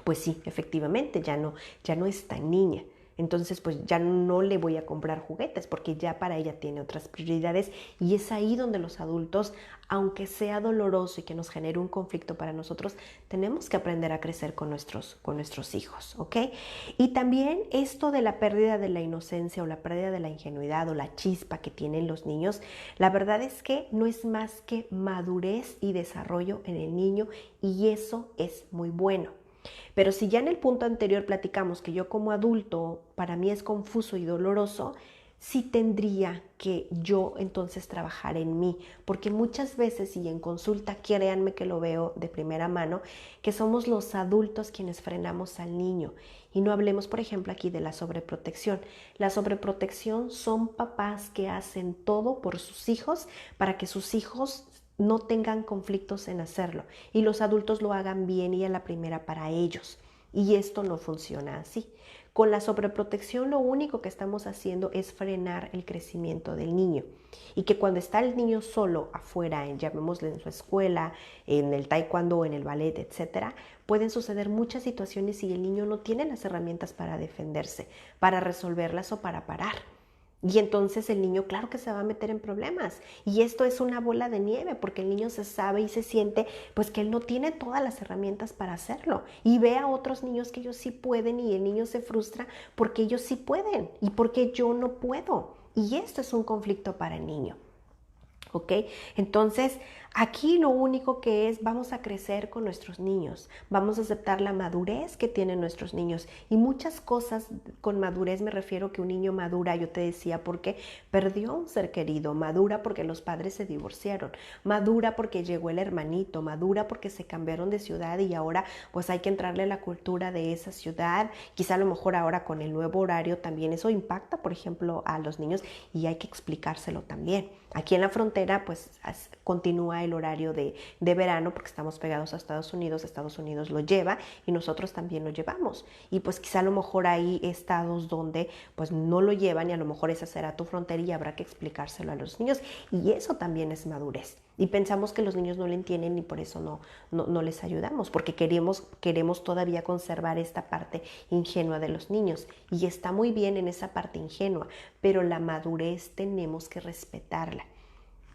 pues sí, efectivamente, ya no es tan niña. Entonces, pues ya no le voy a comprar juguetes porque ya para ella tiene otras prioridades y es ahí donde los adultos, aunque sea doloroso y que nos genere un conflicto para nosotros, tenemos que aprender a crecer con nuestros hijos, ¿ok? Y también esto de la pérdida de la inocencia o la pérdida de la ingenuidad o la chispa que tienen los niños, la verdad es que no es más que madurez y desarrollo en el niño y eso es muy bueno. Pero si ya en el punto anterior platicamos que yo como adulto para mí es confuso y doloroso, sí tendría que yo entonces trabajar en mí, porque muchas veces y en consulta, créanme que lo veo de primera mano, que somos los adultos quienes frenamos al niño. Y no hablemos, por ejemplo, aquí de la sobreprotección. La sobreprotección son papás que hacen todo por sus hijos para que sus hijos no tengan conflictos en hacerlo y los adultos lo hagan bien y a la primera para ellos. Y esto no funciona así. Con la sobreprotección lo único que estamos haciendo es frenar el crecimiento del niño y que cuando está el niño solo afuera, llamémosle en su escuela, en el taekwondo, en el ballet, etcétera, pueden suceder muchas situaciones y el niño no tiene las herramientas para defenderse, para resolverlas o para parar. Y entonces el niño, claro que se va a meter en problemas. Y esto es una bola de nieve porque el niño se sabe y se siente pues que él no tiene todas las herramientas para hacerlo. Y ve a otros niños que ellos sí pueden y el niño se frustra porque ellos sí pueden y porque yo no puedo. Y esto es un conflicto para el niño. ¿Ok? Entonces, aquí lo único que es, vamos a crecer con nuestros niños, vamos a aceptar la madurez que tienen nuestros niños y muchas cosas con madurez me refiero que un niño madura, yo te decía, porque perdió un ser querido, madura porque los padres se divorciaron, madura porque llegó el hermanito, madura porque se cambiaron de ciudad y ahora pues hay que entrarle a la cultura de esa ciudad, quizá a lo mejor ahora con el nuevo horario también eso impacta, por ejemplo, a los niños y hay que explicárselo también. Aquí en la frontera pues continúa el horario de verano porque estamos pegados a Estados Unidos lo lleva y nosotros también lo llevamos. Y pues quizá a lo mejor hay estados donde pues no lo llevan y a lo mejor esa será tu frontera y habrá que explicárselo a los niños. Y eso también es madurez. Y pensamos que los niños no lo entienden y por eso no les ayudamos, porque queremos todavía conservar esta parte ingenua de los niños. Y está muy bien en esa parte ingenua, pero la madurez tenemos que respetarla.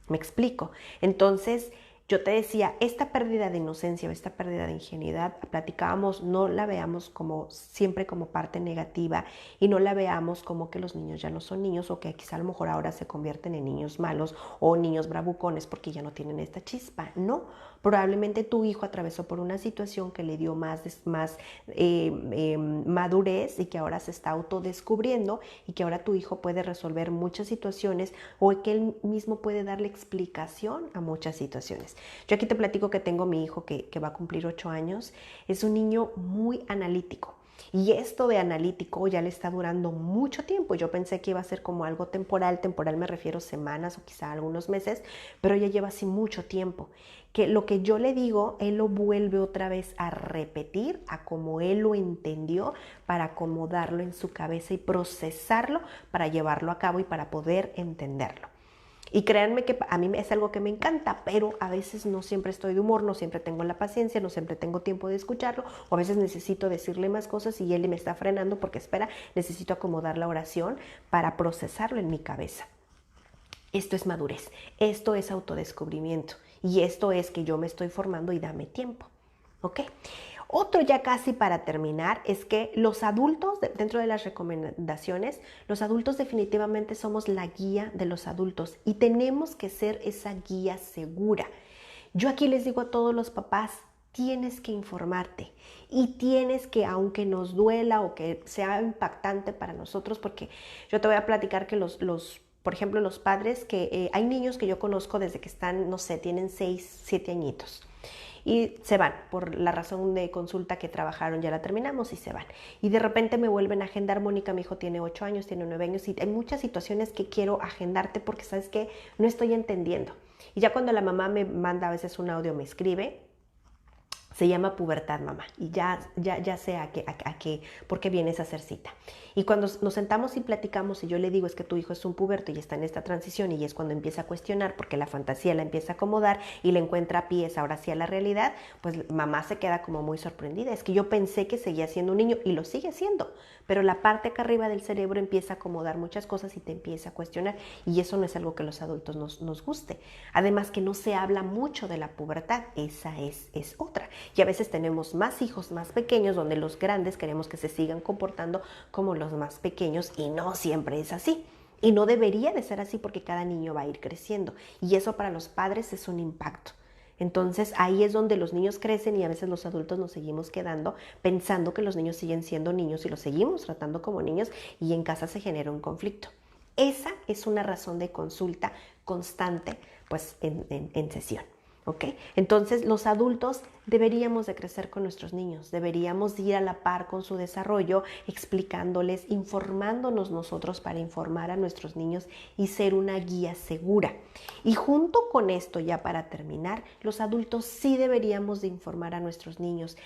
¿Me explico? Entonces, yo te decía, esta pérdida de inocencia o esta pérdida de ingenuidad, platicábamos, no la veamos como siempre como parte negativa y no la veamos como que los niños ya no son niños o que quizá a lo mejor ahora se convierten en niños malos o niños bravucones porque ya no tienen esta chispa. No, probablemente tu hijo atravesó por una situación que le dio más madurez y que ahora se está autodescubriendo y que ahora tu hijo puede resolver muchas situaciones o que él mismo puede darle explicación a muchas situaciones. Yo aquí te platico que tengo mi hijo que va a cumplir 8 años. Es un niño muy analítico. Y esto de analítico ya le está durando mucho tiempo. Yo pensé que iba a ser como algo temporal. Temporal me refiero semanas o quizá algunos meses, pero ya lleva así mucho tiempo. Que lo que yo le digo, él lo vuelve otra vez a repetir a como él lo entendió para acomodarlo en su cabeza y procesarlo para llevarlo a cabo y para poder entenderlo. Y créanme que a mí es algo que me encanta, pero a veces no siempre estoy de humor, no siempre tengo la paciencia, no siempre tengo tiempo de escucharlo, o a veces necesito decirle más cosas y él me está frenando porque espera, necesito acomodar la oración para procesarlo en mi cabeza. Esto es madurez, esto es autodescubrimiento y esto es que yo me estoy formando y dame tiempo, ¿ok? Otro ya casi para terminar es que los adultos, dentro de las recomendaciones, los adultos definitivamente somos la guía de los adultos y tenemos que ser esa guía segura. Yo aquí les digo a todos los papás, tienes que informarte y tienes que, aunque nos duela o que sea impactante para nosotros, porque yo te voy a platicar que por ejemplo, los padres que hay niños que yo conozco desde que están, no sé, tienen 6, 7 añitos. Y se van, por la razón de consulta que trabajaron, ya la terminamos y se van. Y de repente me vuelven a agendar, Mónica, mi hijo tiene 8 años, tiene 9 años y hay muchas situaciones que quiero agendarte porque sabes que no estoy entendiendo. Y ya cuando la mamá me manda a veces un audio, me escribe, se llama pubertad, mamá, y ya sé por qué vienes a hacer cita. Y cuando nos sentamos y platicamos y yo le digo es que tu hijo es un puberto y está en esta transición y es cuando empieza a cuestionar porque la fantasía la empieza a acomodar y le encuentra pies ahora sí a la realidad, pues mamá se queda como muy sorprendida. Es que yo pensé que seguía siendo un niño y lo sigue siendo, pero la parte acá arriba del cerebro empieza a acomodar muchas cosas y te empieza a cuestionar y eso no es algo que los adultos nos guste. Además que no se habla mucho de la pubertad, esa es otra. Y a veces tenemos más hijos más pequeños donde los grandes queremos que se sigan comportando como los más pequeños y no siempre es así. Y no debería de ser así porque cada niño va a ir creciendo y eso para los padres es un impacto. Entonces ahí es donde los niños crecen y a veces los adultos nos seguimos quedando pensando que los niños siguen siendo niños y los seguimos tratando como niños y en casa se genera un conflicto. Esa es una razón de consulta constante pues en sesión. ¿Ok? Entonces los adultos Deberíamos de crecer con nuestros niños, deberíamos ir a la par con su desarrollo, explicándoles, informándonos nosotros para informar a nuestros niños y ser una guía segura. Y junto con esto, ya para terminar, los adultos sí deberíamos de informar a nuestros niños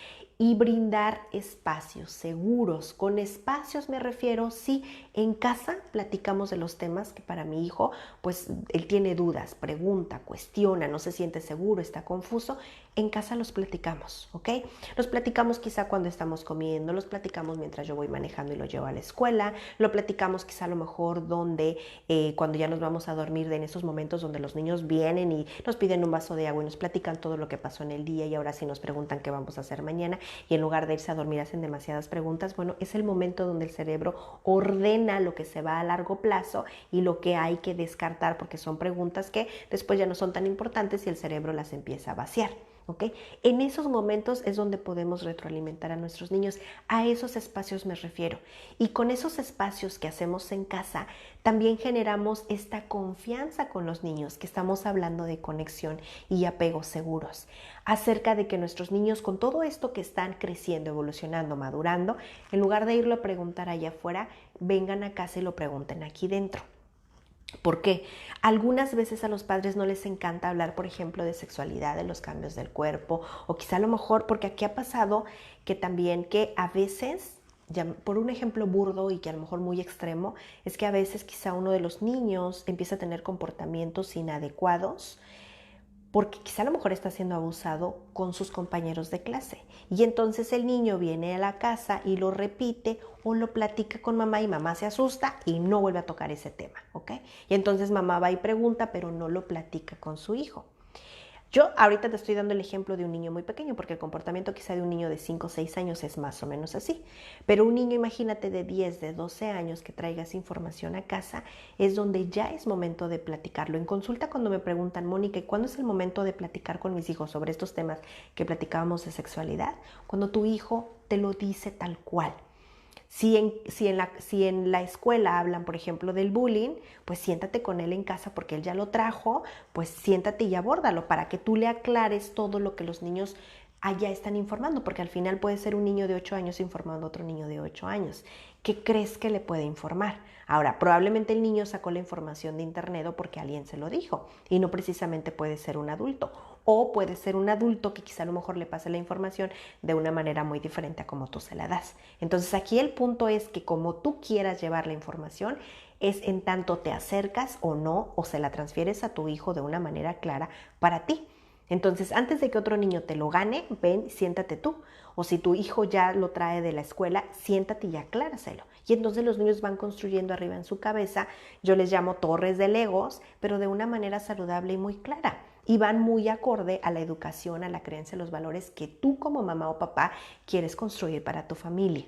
y brindar espacios seguros. Con espacios me refiero, sí, en casa platicamos de los temas que para mi hijo, pues él tiene dudas, pregunta, cuestiona, no se siente seguro, está confuso. En casa los platicamos, ¿ok? Los platicamos quizá cuando estamos comiendo, los platicamos mientras yo voy manejando y lo llevo a la escuela, lo platicamos quizá a lo mejor cuando ya nos vamos a dormir, en esos momentos donde los niños vienen y nos piden un vaso de agua y nos platican todo lo que pasó en el día y ahora sí nos preguntan qué vamos a hacer mañana y en lugar de irse a dormir hacen demasiadas preguntas. Bueno, es el momento donde el cerebro ordena lo que se va a largo plazo y lo que hay que descartar porque son preguntas que después ya no son tan importantes y el cerebro las empieza a vaciar. ¿Okay? En esos momentos es donde podemos retroalimentar a nuestros niños. A esos espacios me refiero. Y con esos espacios que hacemos en casa, también generamos esta confianza con los niños, que estamos hablando de conexión y apegos seguros. Acerca de que nuestros niños, con todo esto que están creciendo, evolucionando, madurando, en lugar de irlo a preguntar allá afuera, vengan a casa y lo pregunten aquí dentro. ¿Por qué? Algunas veces a los padres no les encanta hablar, por ejemplo, de sexualidad, de los cambios del cuerpo, o quizá a lo mejor, porque aquí ha pasado que también que a veces, ya por un ejemplo burdo y que a lo mejor muy extremo, es que a veces quizá uno de los niños empieza a tener comportamientos inadecuados porque quizá a lo mejor está siendo abusado con sus compañeros de clase. Y entonces el niño viene a la casa y lo repite o lo platica con mamá y mamá se asusta y no vuelve a tocar ese tema, ¿ok? Y entonces mamá va y pregunta, pero no lo platica con su hijo. Yo ahorita te estoy dando el ejemplo de un niño muy pequeño, porque el comportamiento quizá de un niño de 5 o 6 años es más o menos así. Pero un niño, imagínate, de 10, de 12 años que traiga esa información a casa, es donde ya es momento de platicarlo. En consulta cuando me preguntan, Mónica, ¿y cuándo es el momento de platicar con mis hijos sobre estos temas que platicábamos de sexualidad? Cuando tu hijo te lo dice tal cual. Si en la escuela hablan, por ejemplo, del bullying, pues siéntate con él en casa porque él ya lo trajo, pues siéntate y abórdalo para que tú le aclares todo lo que los niños allá están informando, porque al final puede ser un niño de 8 años informando a otro niño de 8 años. ¿Qué crees que le puede informar? Ahora, probablemente el niño sacó la información de internet o porque alguien se lo dijo y no precisamente puede ser un adulto. O puede ser un adulto que quizá a lo mejor le pase la información de una manera muy diferente a como tú se la das. Entonces aquí el punto es que como tú quieras llevar la información, es en tanto te acercas o no, o se la transfieres a tu hijo de una manera clara para ti. Entonces, antes de que otro niño te lo gane, ven, siéntate tú. O si tu hijo ya lo trae de la escuela, siéntate y acláraselo. Y entonces los niños van construyendo arriba en su cabeza, yo les llamo torres de Legos, pero de una manera saludable y muy clara. Y van muy acorde a la educación, a la creencia, a los valores que tú como mamá o papá quieres construir para tu familia.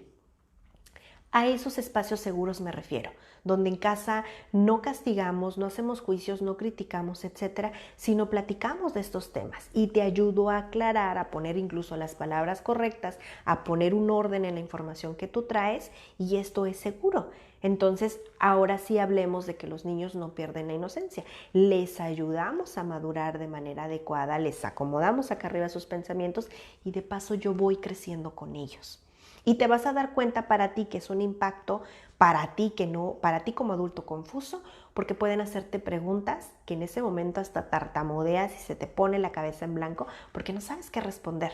A esos espacios seguros me refiero, donde en casa no castigamos, no hacemos juicios, no criticamos, etcétera, sino platicamos de estos temas y te ayudo a aclarar, a poner incluso las palabras correctas, a poner un orden en la información que tú traes y esto es seguro. Entonces, ahora sí hablemos de que los niños no pierden la inocencia. Les ayudamos a madurar de manera adecuada, les acomodamos acá arriba sus pensamientos y de paso yo voy creciendo con ellos. Y te vas a dar cuenta para ti que es un impacto, para ti que no, para ti como adulto confuso, porque pueden hacerte preguntas que en ese momento hasta tartamudeas y se te pone la cabeza en blanco porque no sabes qué responder.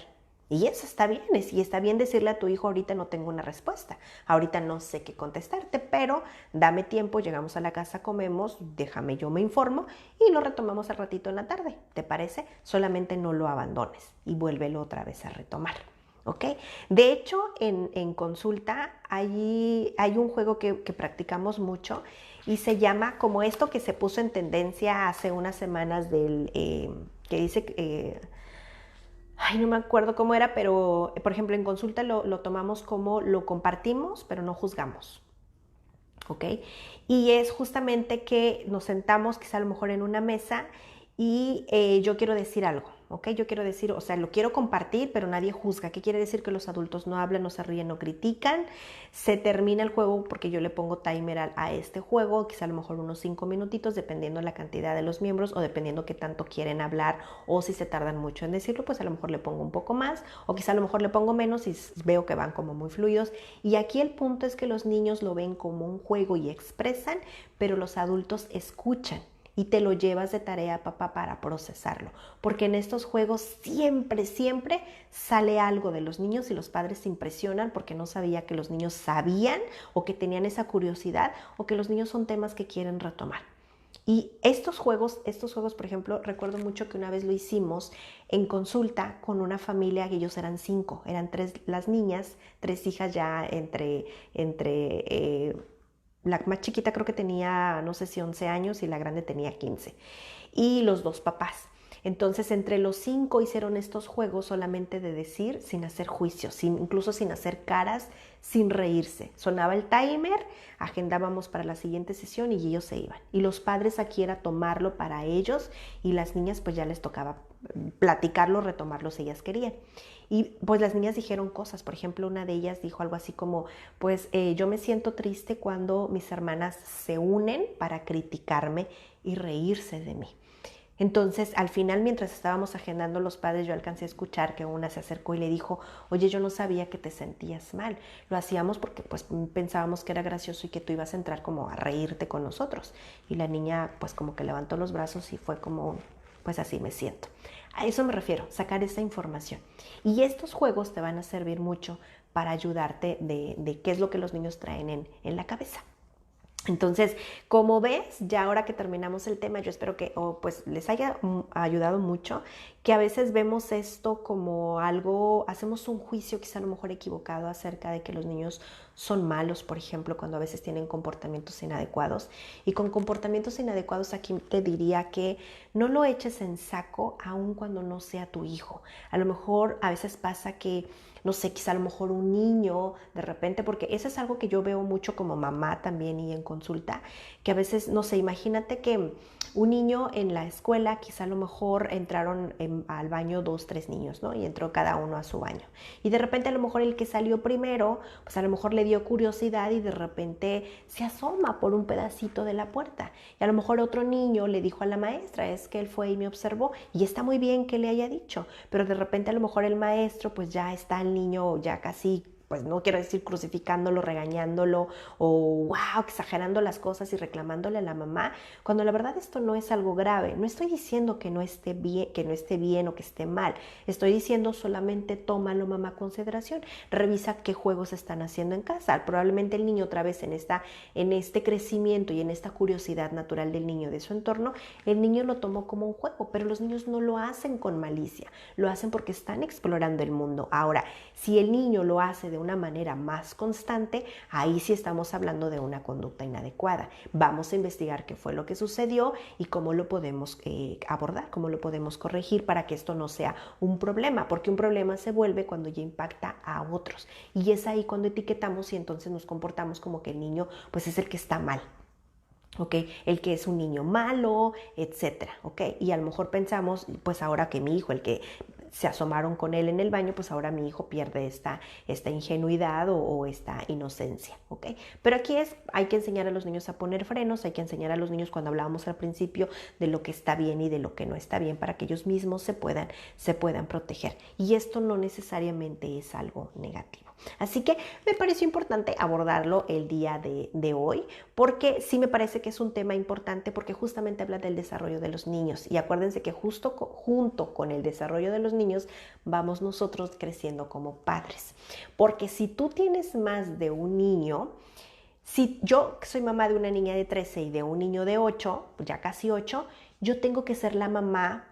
Y eso está bien, y está bien decirle a tu hijo, ahorita no tengo una respuesta, ahorita no sé qué contestarte, pero dame tiempo, llegamos a la casa, comemos, déjame, yo me informo y lo retomamos al ratito en la tarde, ¿te parece? Solamente no lo abandones y vuélvelo otra vez a retomar. ¿Ok? De hecho, en consulta hay un juego que practicamos mucho y se llama como esto que se puso en tendencia hace unas semanas que dice, no me acuerdo cómo era, pero por ejemplo en consulta lo tomamos como lo compartimos, pero no juzgamos. ¿Ok? Y es justamente que nos sentamos quizá a lo mejor en una mesa y yo quiero decir algo. ¿ok? Yo quiero decir, o sea, lo quiero compartir, pero nadie juzga. ¿Qué quiere decir? Que los adultos no hablan, no se ríen, no critican. Se termina el juego porque yo le pongo timer a este juego, quizá a lo mejor unos 5 minutitos, dependiendo la cantidad de los miembros o dependiendo qué tanto quieren hablar o si se tardan mucho en decirlo, pues a lo mejor le pongo un poco más o quizá a lo mejor le pongo menos y veo que van como muy fluidos. Y aquí el punto es que los niños lo ven como un juego y expresan, pero los adultos escuchan y te lo llevas de tarea, papá, para procesarlo. Porque en estos juegos siempre sale algo de los niños y los padres se impresionan porque no sabía que los niños sabían o que tenían esa curiosidad o que los niños son temas que quieren retomar. Y estos juegos, por ejemplo, recuerdo mucho que una vez lo hicimos en consulta con una familia, que ellos eran 5, eran 3 las niñas, 3 hijas ya la más chiquita creo que tenía, no sé si 11 años y la grande tenía 15. Y los 2 papás. Entonces, entre los 5 hicieron estos juegos solamente de decir, sin hacer juicios, incluso sin hacer caras, sin reírse. Sonaba el timer, agendábamos para la siguiente sesión y ellos se iban. Y los padres aquí era tomarlo para ellos y las niñas pues ya les tocaba platicarlo, retomarlo si ellas querían. Y pues las niñas dijeron cosas, por ejemplo, una de ellas dijo algo así como, pues yo me siento triste cuando mis hermanas se unen para criticarme y reírse de mí. Entonces, al final, mientras estábamos agendando los padres, yo alcancé a escuchar que una se acercó y le dijo, oye, yo no sabía que te sentías mal. Lo hacíamos porque pues pensábamos que era gracioso y que tú ibas a entrar como a reírte con nosotros. Y la niña pues como que levantó los brazos y fue como, pues así me siento. A eso me refiero, sacar esa información. Y estos juegos te van a servir mucho para ayudarte de qué es lo que los niños traen en la cabeza. Entonces, como ves, ya ahora que terminamos el tema, yo espero que pues les haya ayudado mucho, que a veces vemos esto como algo, hacemos un juicio quizá a lo mejor equivocado acerca de que los niños son malos, por ejemplo, cuando a veces tienen comportamientos inadecuados. Y con comportamientos inadecuados aquí te diría que no lo eches en saco aun cuando no sea tu hijo. A lo mejor a veces pasa que no sé, quizá a lo mejor un niño de repente, porque eso es algo que yo veo mucho como mamá también y en consulta, que a veces, no sé, imagínate que un niño en la escuela, quizá a lo mejor entraron al baño 2, 3 niños, ¿no? Y entró cada uno a su baño. Y de repente a lo mejor el que salió primero, pues a lo mejor le dio curiosidad y de repente se asoma por un pedacito de la puerta. Y a lo mejor otro niño le dijo a la maestra, es que él fue y me observó, y está muy bien que le haya dicho, pero de repente a lo mejor el maestro pues ya está el niño ya casi, pues no quiero decir crucificándolo, regañándolo o wow, exagerando las cosas y reclamándole a la mamá, cuando la verdad esto no es algo grave. No estoy diciendo que no esté bien o que esté mal. Estoy diciendo solamente tómalo, mamá, a consideración. Revisa qué juegos están haciendo en casa. Probablemente el niño otra vez en este crecimiento y en esta curiosidad natural del niño de su entorno, el niño lo tomó como un juego, pero los niños no lo hacen con malicia, lo hacen porque están explorando el mundo. Ahora, si el niño lo hace de una manera más constante, ahí sí estamos hablando de una conducta inadecuada. Vamos a investigar qué fue lo que sucedió y cómo lo podemos abordar, cómo lo podemos corregir para que esto no sea un problema, porque un problema se vuelve cuando ya impacta a otros. Y es ahí cuando etiquetamos y entonces nos comportamos como que el niño pues es el que está mal. ¿Okay? El que es un niño malo, etcétera, ¿okay? Y a lo mejor pensamos, pues ahora que mi hijo, el que se asomaron con él en el baño, pues ahora mi hijo pierde esta ingenuidad o esta inocencia, ¿ok? Pero aquí hay que enseñar a los niños a poner frenos, hay que enseñar a los niños cuando hablábamos al principio de lo que está bien y de lo que no está bien para que ellos mismos se puedan proteger. Y esto no necesariamente es algo negativo. Así que me pareció importante abordarlo el día de hoy, porque sí me parece que es un tema importante porque justamente habla del desarrollo de los niños. Y acuérdense que justo junto con el desarrollo de los niños vamos nosotros creciendo como padres. Porque si tú tienes más de un niño, si yo soy mamá de una niña de 13 y de un niño de 8, ya casi 8, yo tengo que ser la mamá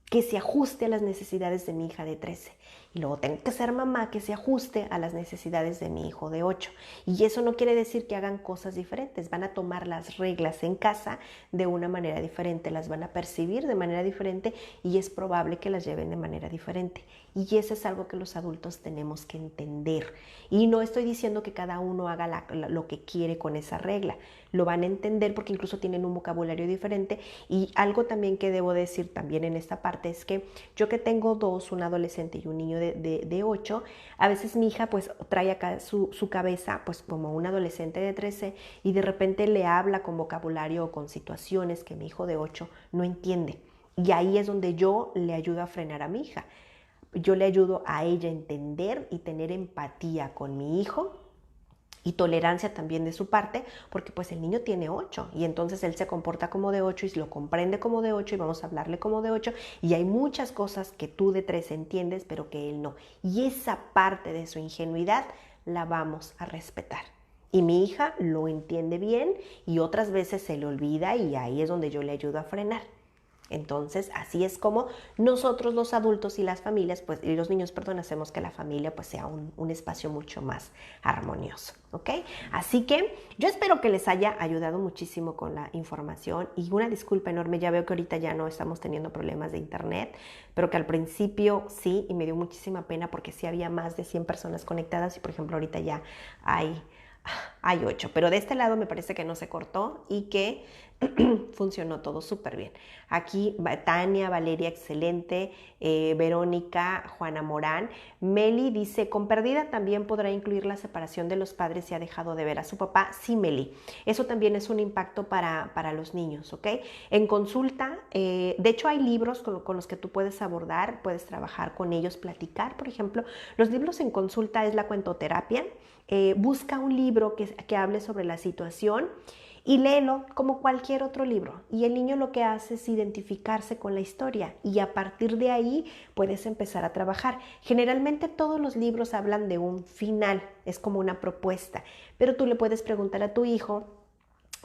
que se ajuste a las necesidades de mi hija de 13. Y luego tengo que ser mamá que se ajuste a las necesidades de mi hijo de 8. Y eso no quiere decir que hagan cosas diferentes. Van a tomar las reglas en casa de una manera diferente, las van a percibir de manera diferente y es probable que las lleven de manera diferente. Y eso es algo que los adultos tenemos que entender. Y no estoy diciendo que cada uno haga lo que quiere con esa regla. lo van a entender porque incluso tienen un vocabulario diferente. Y algo también que debo decir también en esta parte es que yo que tengo dos, un adolescente y un niño de 8, a veces mi hija pues trae acá su cabeza pues como un adolescente de 13 y de repente le habla con vocabulario o con situaciones que mi hijo de 8 no entiende. Y ahí es donde yo le ayudo a frenar a mi hija. Yo le ayudo a ella a entender y tener empatía con mi hijo y tolerancia también de su parte, porque pues el niño tiene 8 y entonces él se comporta como de 8 y lo comprende como de 8 y vamos a hablarle como de 8 y hay muchas cosas que tú de 3 entiendes pero que él no. Y esa parte de su ingenuidad la vamos a respetar. Y mi hija lo entiende bien y otras veces se le olvida y ahí es donde yo le ayudo a frenar. Entonces, así es como nosotros los adultos y las familias, pues, y los niños, perdón, hacemos que la familia pues sea un espacio mucho más armonioso, ¿ok? Así que yo espero que les haya ayudado muchísimo con la información y una disculpa enorme, ya veo que ahorita ya no estamos teniendo problemas de internet, pero que al principio sí, y me dio muchísima pena porque sí había más de 100 personas conectadas y por ejemplo ahorita ya hay 8, pero de este lado me parece que no se cortó y que funcionó todo súper bien. Aquí Tania, Valeria, excelente, Verónica, Juana Morán. Meli dice, con pérdida también podrá incluir la separación de los padres si ha dejado de ver a su papá. Sí, Meli, eso también es un impacto para los niños, ¿ok? En consulta, de hecho hay libros con los que tú puedes abordar, puedes trabajar con ellos, platicar, por ejemplo. Los libros en consulta es la cuentoterapia. Busca un libro que hable sobre la situación y léelo como cualquier otro libro. Y el niño lo que hace es identificarse con la historia y a partir de ahí puedes empezar a trabajar. Generalmente todos los libros hablan de un final, es como una propuesta, pero tú le puedes preguntar a tu hijo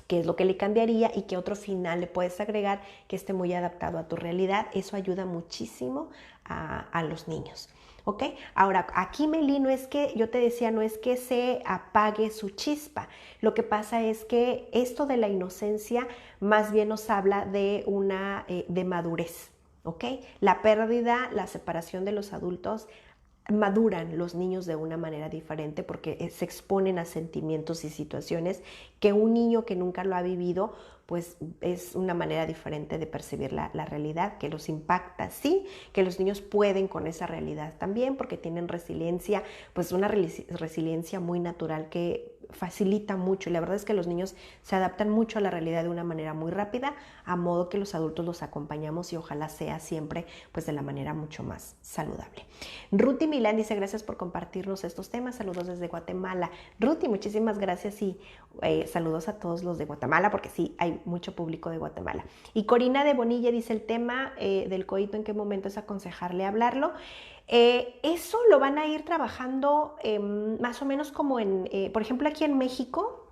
qué es lo que le cambiaría y qué otro final le puedes agregar que esté muy adaptado a tu realidad. Eso ayuda muchísimo a los niños. ¿Ok? Ahora, aquí Meli, no es que, yo te decía, no es que se apague su chispa. Lo que pasa es que esto de la inocencia más bien nos habla de de madurez. ¿Ok? La pérdida, la separación de los adultos, maduran los niños de una manera diferente porque se exponen a sentimientos y situaciones que un niño que nunca lo ha vivido pues es una manera diferente de percibir la realidad, que los impacta, sí, que los niños pueden con esa realidad también porque tienen resiliencia, pues una resiliencia muy natural que facilita mucho. Y la verdad es que los niños se adaptan mucho a la realidad de una manera muy rápida, a modo que los adultos los acompañamos y ojalá sea siempre pues de la manera mucho más saludable. Ruti Milán dice, gracias por compartirnos estos temas, saludos desde Guatemala. Ruti, muchísimas gracias y saludos a todos los de Guatemala, porque sí, hay mucho público de Guatemala. Y Corina de Bonilla dice, el tema del coito, ¿en qué momento es aconsejarle hablarlo? Eso lo van a ir trabajando más o menos como por ejemplo, aquí en México,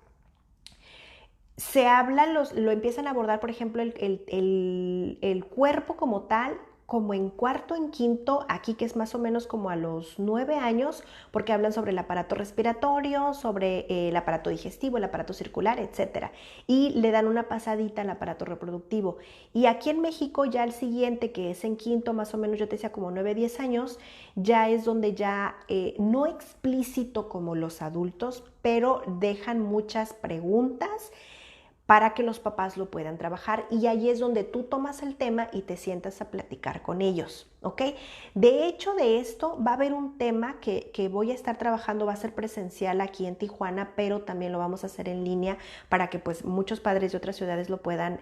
se habla, lo empiezan a abordar, por ejemplo, el cuerpo como tal, como en cuarto, en quinto, aquí que es más o menos como a los 9 años, porque hablan sobre el aparato respiratorio, sobre el aparato digestivo, el aparato circular, etcétera. Y le dan una pasadita al aparato reproductivo. Y aquí en México ya el siguiente, que es en quinto, más o menos yo te decía como 9, 10 años, ya es donde ya no explícito como los adultos, pero dejan muchas preguntas para que los papás lo puedan trabajar y ahí es donde tú tomas el tema y te sientas a platicar con ellos, ¿ok? De hecho, de esto va a haber un tema que voy a estar trabajando, va a ser presencial aquí en Tijuana, pero también lo vamos a hacer en línea para que pues muchos padres de otras ciudades lo puedan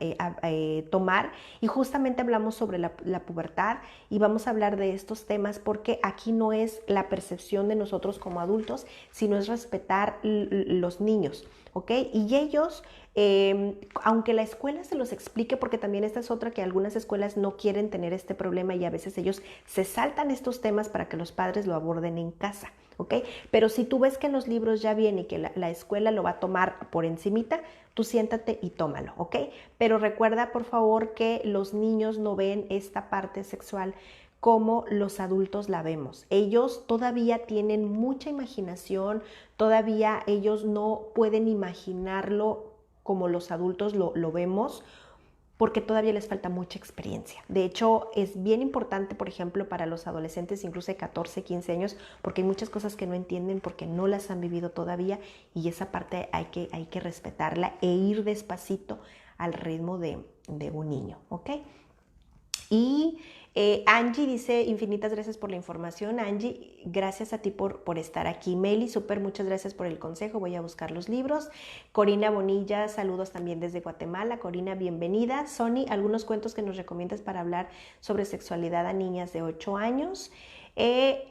tomar y justamente hablamos sobre la pubertad y vamos a hablar de estos temas porque aquí no es la percepción de nosotros como adultos, sino es respetar los niños, ¿ok? Y ellos aunque la escuela se los explique, porque también esta es otra que algunas escuelas no quieren tener este problema y a veces ellos se saltan estos temas para que los padres lo aborden en casa, ¿ok? Pero si tú ves que en los libros ya viene y que la escuela lo va a tomar por encimita, tú siéntate y tómalo, ¿ok? Pero recuerda, por favor, que los niños no ven esta parte sexual como los adultos la vemos. Ellos todavía tienen mucha imaginación, todavía ellos no pueden imaginarlo como los adultos lo vemos, porque todavía les falta mucha experiencia. De hecho, es bien importante, por ejemplo, para los adolescentes, incluso de 14, 15 años, porque hay muchas cosas que no entienden porque no las han vivido todavía, y esa parte hay que respetarla e ir despacito al ritmo de un niño, ¿ok? Y Angie dice, infinitas gracias por la información. Angie, gracias a ti por estar aquí. Meli, súper, muchas gracias por el consejo. Voy a buscar los libros. Corina Bonilla, saludos también desde Guatemala. Corina, bienvenida. Sony, algunos cuentos que nos recomiendas para hablar sobre sexualidad a niñas de 8 años.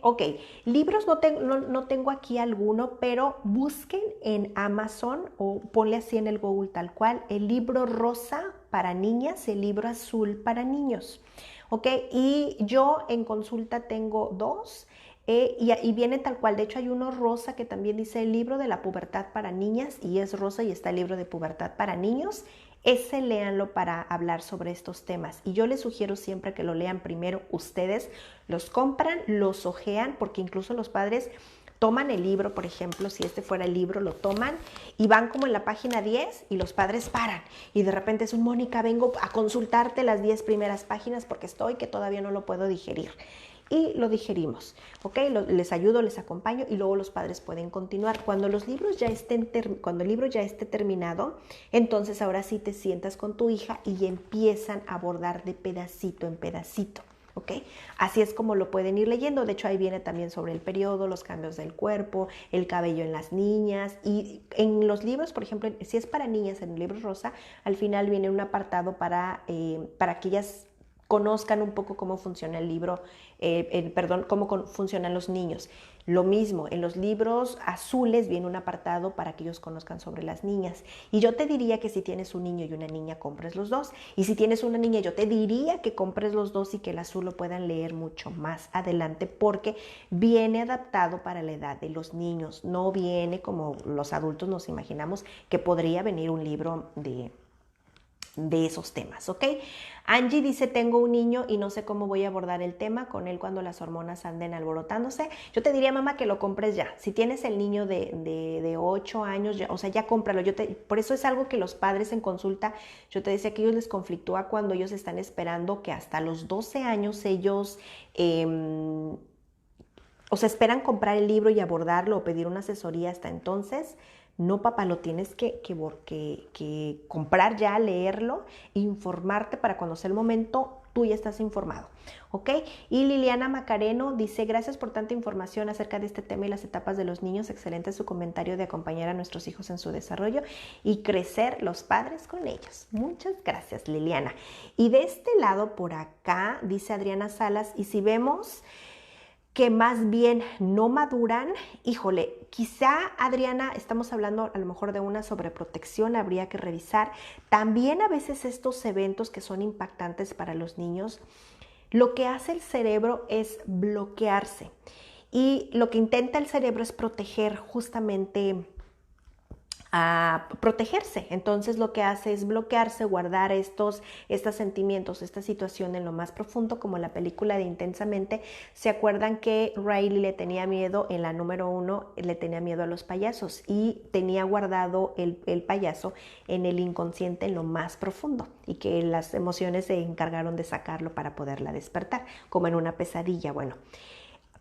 Ok, libros no tengo aquí alguno, pero busquen en Amazon o ponle así en el Google tal cual, el libro rosa para niñas, el libro azul para niños. Ok, y yo en consulta tengo dos. Y viene tal cual, de hecho hay uno rosa que también dice el libro de la pubertad para niñas, y es rosa y está el libro de pubertad para niños. Ese léanlo para hablar sobre estos temas, y yo les sugiero siempre que lo lean primero ustedes, los compran, los hojean, porque incluso los padres toman el libro, por ejemplo, si este fuera el libro, lo toman y van como en la página 10 y los padres paran y de repente es un Mónica, vengo a consultarte las 10 primeras páginas porque estoy que todavía no lo puedo digerir. Y lo digerimos, ¿ok? Les ayudo, les acompaño y luego los padres pueden continuar. Cuando los libros ya cuando el libro ya esté terminado, entonces ahora sí te sientas con tu hija y empiezan a abordar de pedacito en pedacito. ¿Ok? Así es como lo pueden ir leyendo. De hecho, ahí viene también sobre el periodo, los cambios del cuerpo, el cabello en las niñas. Y en los libros, por ejemplo, si es para niñas, en el libro rosa, al final viene un apartado para que ellas conozcan un poco cómo funciona el libro, cómo funcionan los niños. Lo mismo, en los libros azules viene un apartado para que ellos conozcan sobre las niñas. Y yo te diría que si tienes un niño y una niña, compres los dos. Y si tienes una niña, yo te diría que compres los dos y que el azul lo puedan leer mucho más adelante, porque viene adaptado para la edad de los niños. No viene como los adultos nos imaginamos que podría venir un libro de esos temas, ¿ok? Angie dice, tengo un niño y no sé cómo voy a abordar el tema con él cuando las hormonas anden alborotándose. Yo te diría, mamá, que lo compres ya. Si tienes el niño de 8 años, ya, o sea, ya cómpralo. Por eso es algo que los padres en consulta, yo te decía que a ellos les conflictúa cuando ellos están esperando que hasta los 12 años ellos... o sea, esperan comprar el libro y abordarlo o pedir una asesoría hasta entonces. No, papá, lo tienes que comprar ya, leerlo, informarte para cuando sea el momento, tú ya estás informado, ¿ok? Y Liliana Macareno dice, gracias por tanta información acerca de este tema y las etapas de los niños. Excelente su comentario de acompañar a nuestros hijos en su desarrollo y crecer los padres con ellos. Muchas gracias, Liliana. Y de este lado, por acá, dice Adriana Salas, y si vemos que más bien no maduran, híjole, quizá, Adriana, estamos hablando a lo mejor de una sobreprotección, habría que revisar. También a veces estos eventos que son impactantes para los niños, lo que hace el cerebro es bloquearse, y lo que intenta el cerebro es proteger justamente a protegerse. Entonces lo que hace es bloquearse, guardar estos sentimientos, esta situación en lo más profundo, como la película de Intensamente. ¿Se acuerdan que Riley le tenía miedo en la número 1? Le tenía miedo a los payasos y tenía guardado el payaso en el inconsciente en lo más profundo, y que las emociones se encargaron de sacarlo para poderla despertar, como en una pesadilla. Bueno,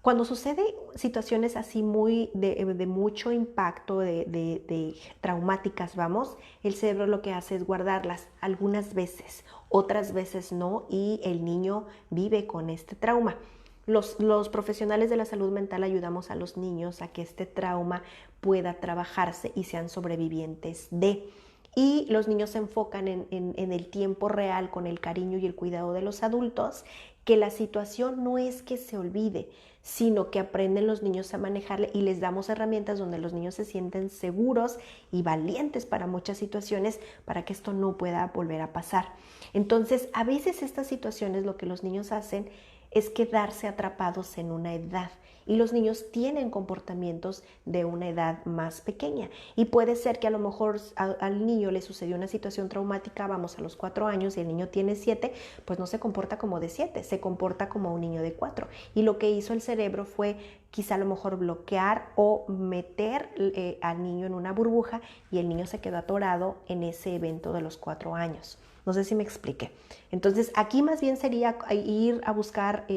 cuando sucede situaciones así muy de mucho impacto, de traumáticas, vamos, el cerebro lo que hace es guardarlas algunas veces, otras veces no, y el niño vive con este trauma. Los profesionales de la salud mental ayudamos a los niños a que este trauma pueda trabajarse y sean sobrevivientes de... Y los niños se enfocan en el tiempo real, con el cariño y el cuidado de los adultos, que la situación no es que se olvide, sino que aprenden los niños a manejarla, y les damos herramientas donde los niños se sienten seguros y valientes para muchas situaciones, para que esto no pueda volver a pasar. Entonces, a veces estas situaciones lo que los niños hacen es quedarse atrapados en una edad, y los niños tienen comportamientos de una edad más pequeña, y puede ser que a lo mejor al niño le sucedió una situación traumática, vamos, a los 4 años, y el niño tiene 7, pues no se comporta como de 7, se comporta como un niño de 4, y lo que hizo el cerebro fue quizá a lo mejor bloquear o meter al niño en una burbuja, y el niño se quedó atorado en ese evento de los 4 años. No sé si me expliqué. Entonces, aquí más bien sería ir a buscar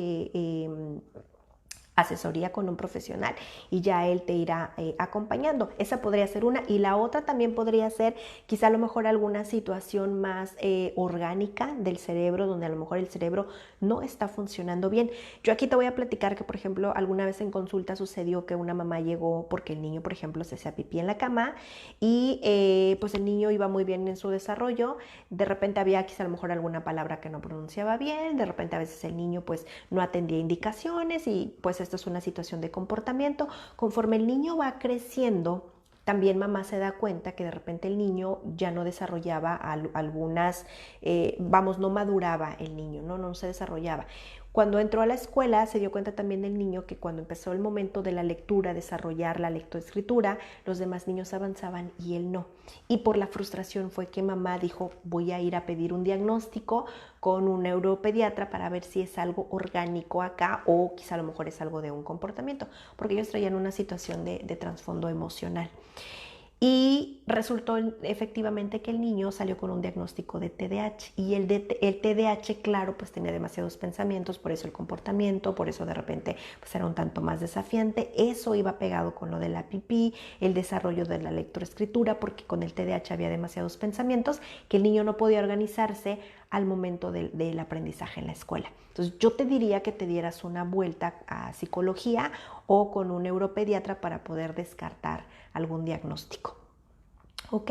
asesoría con un profesional y ya él te irá acompañando. Esa podría ser una. Y la otra también podría ser quizá a lo mejor alguna situación más orgánica del cerebro, donde a lo mejor el cerebro no está funcionando bien. Yo aquí te voy a platicar que, por ejemplo, alguna vez en consulta sucedió que una mamá llegó porque el niño, por ejemplo, se hacía pipí en la cama y pues el niño iba muy bien en su desarrollo. De repente había quizá a lo mejor alguna palabra que no pronunciaba bien, de repente a veces el niño pues no atendía indicaciones y pues esto es una situación de comportamiento. Conforme el niño va creciendo, también mamá se da cuenta que de repente el niño ya no desarrollaba algunas, no maduraba el niño, no se desarrollaba. Cuando entró a la escuela se dio cuenta también el niño que cuando empezó el momento de la lectura, desarrollar la lectoescritura, los demás niños avanzaban y él no. Y por la frustración fue que mamá dijo, voy a ir a pedir un diagnóstico con un neuropediatra para ver si es algo orgánico acá o quizá a lo mejor es algo de un comportamiento, porque ellos traían una situación de trasfondo emocional. Y resultó efectivamente que el niño salió con un diagnóstico de TDAH y el TDAH, claro, pues tenía demasiados pensamientos, por eso el comportamiento, por eso de repente pues era un tanto más desafiante. Eso iba pegado con lo de la pipí, el desarrollo de la lectoescritura, porque con el TDAH había demasiados pensamientos que el niño no podía organizarse al momento del aprendizaje en la escuela. Entonces yo te diría que te dieras una vuelta a psicología o con un neuropediatra para poder descartar algún diagnóstico. ¿Ok?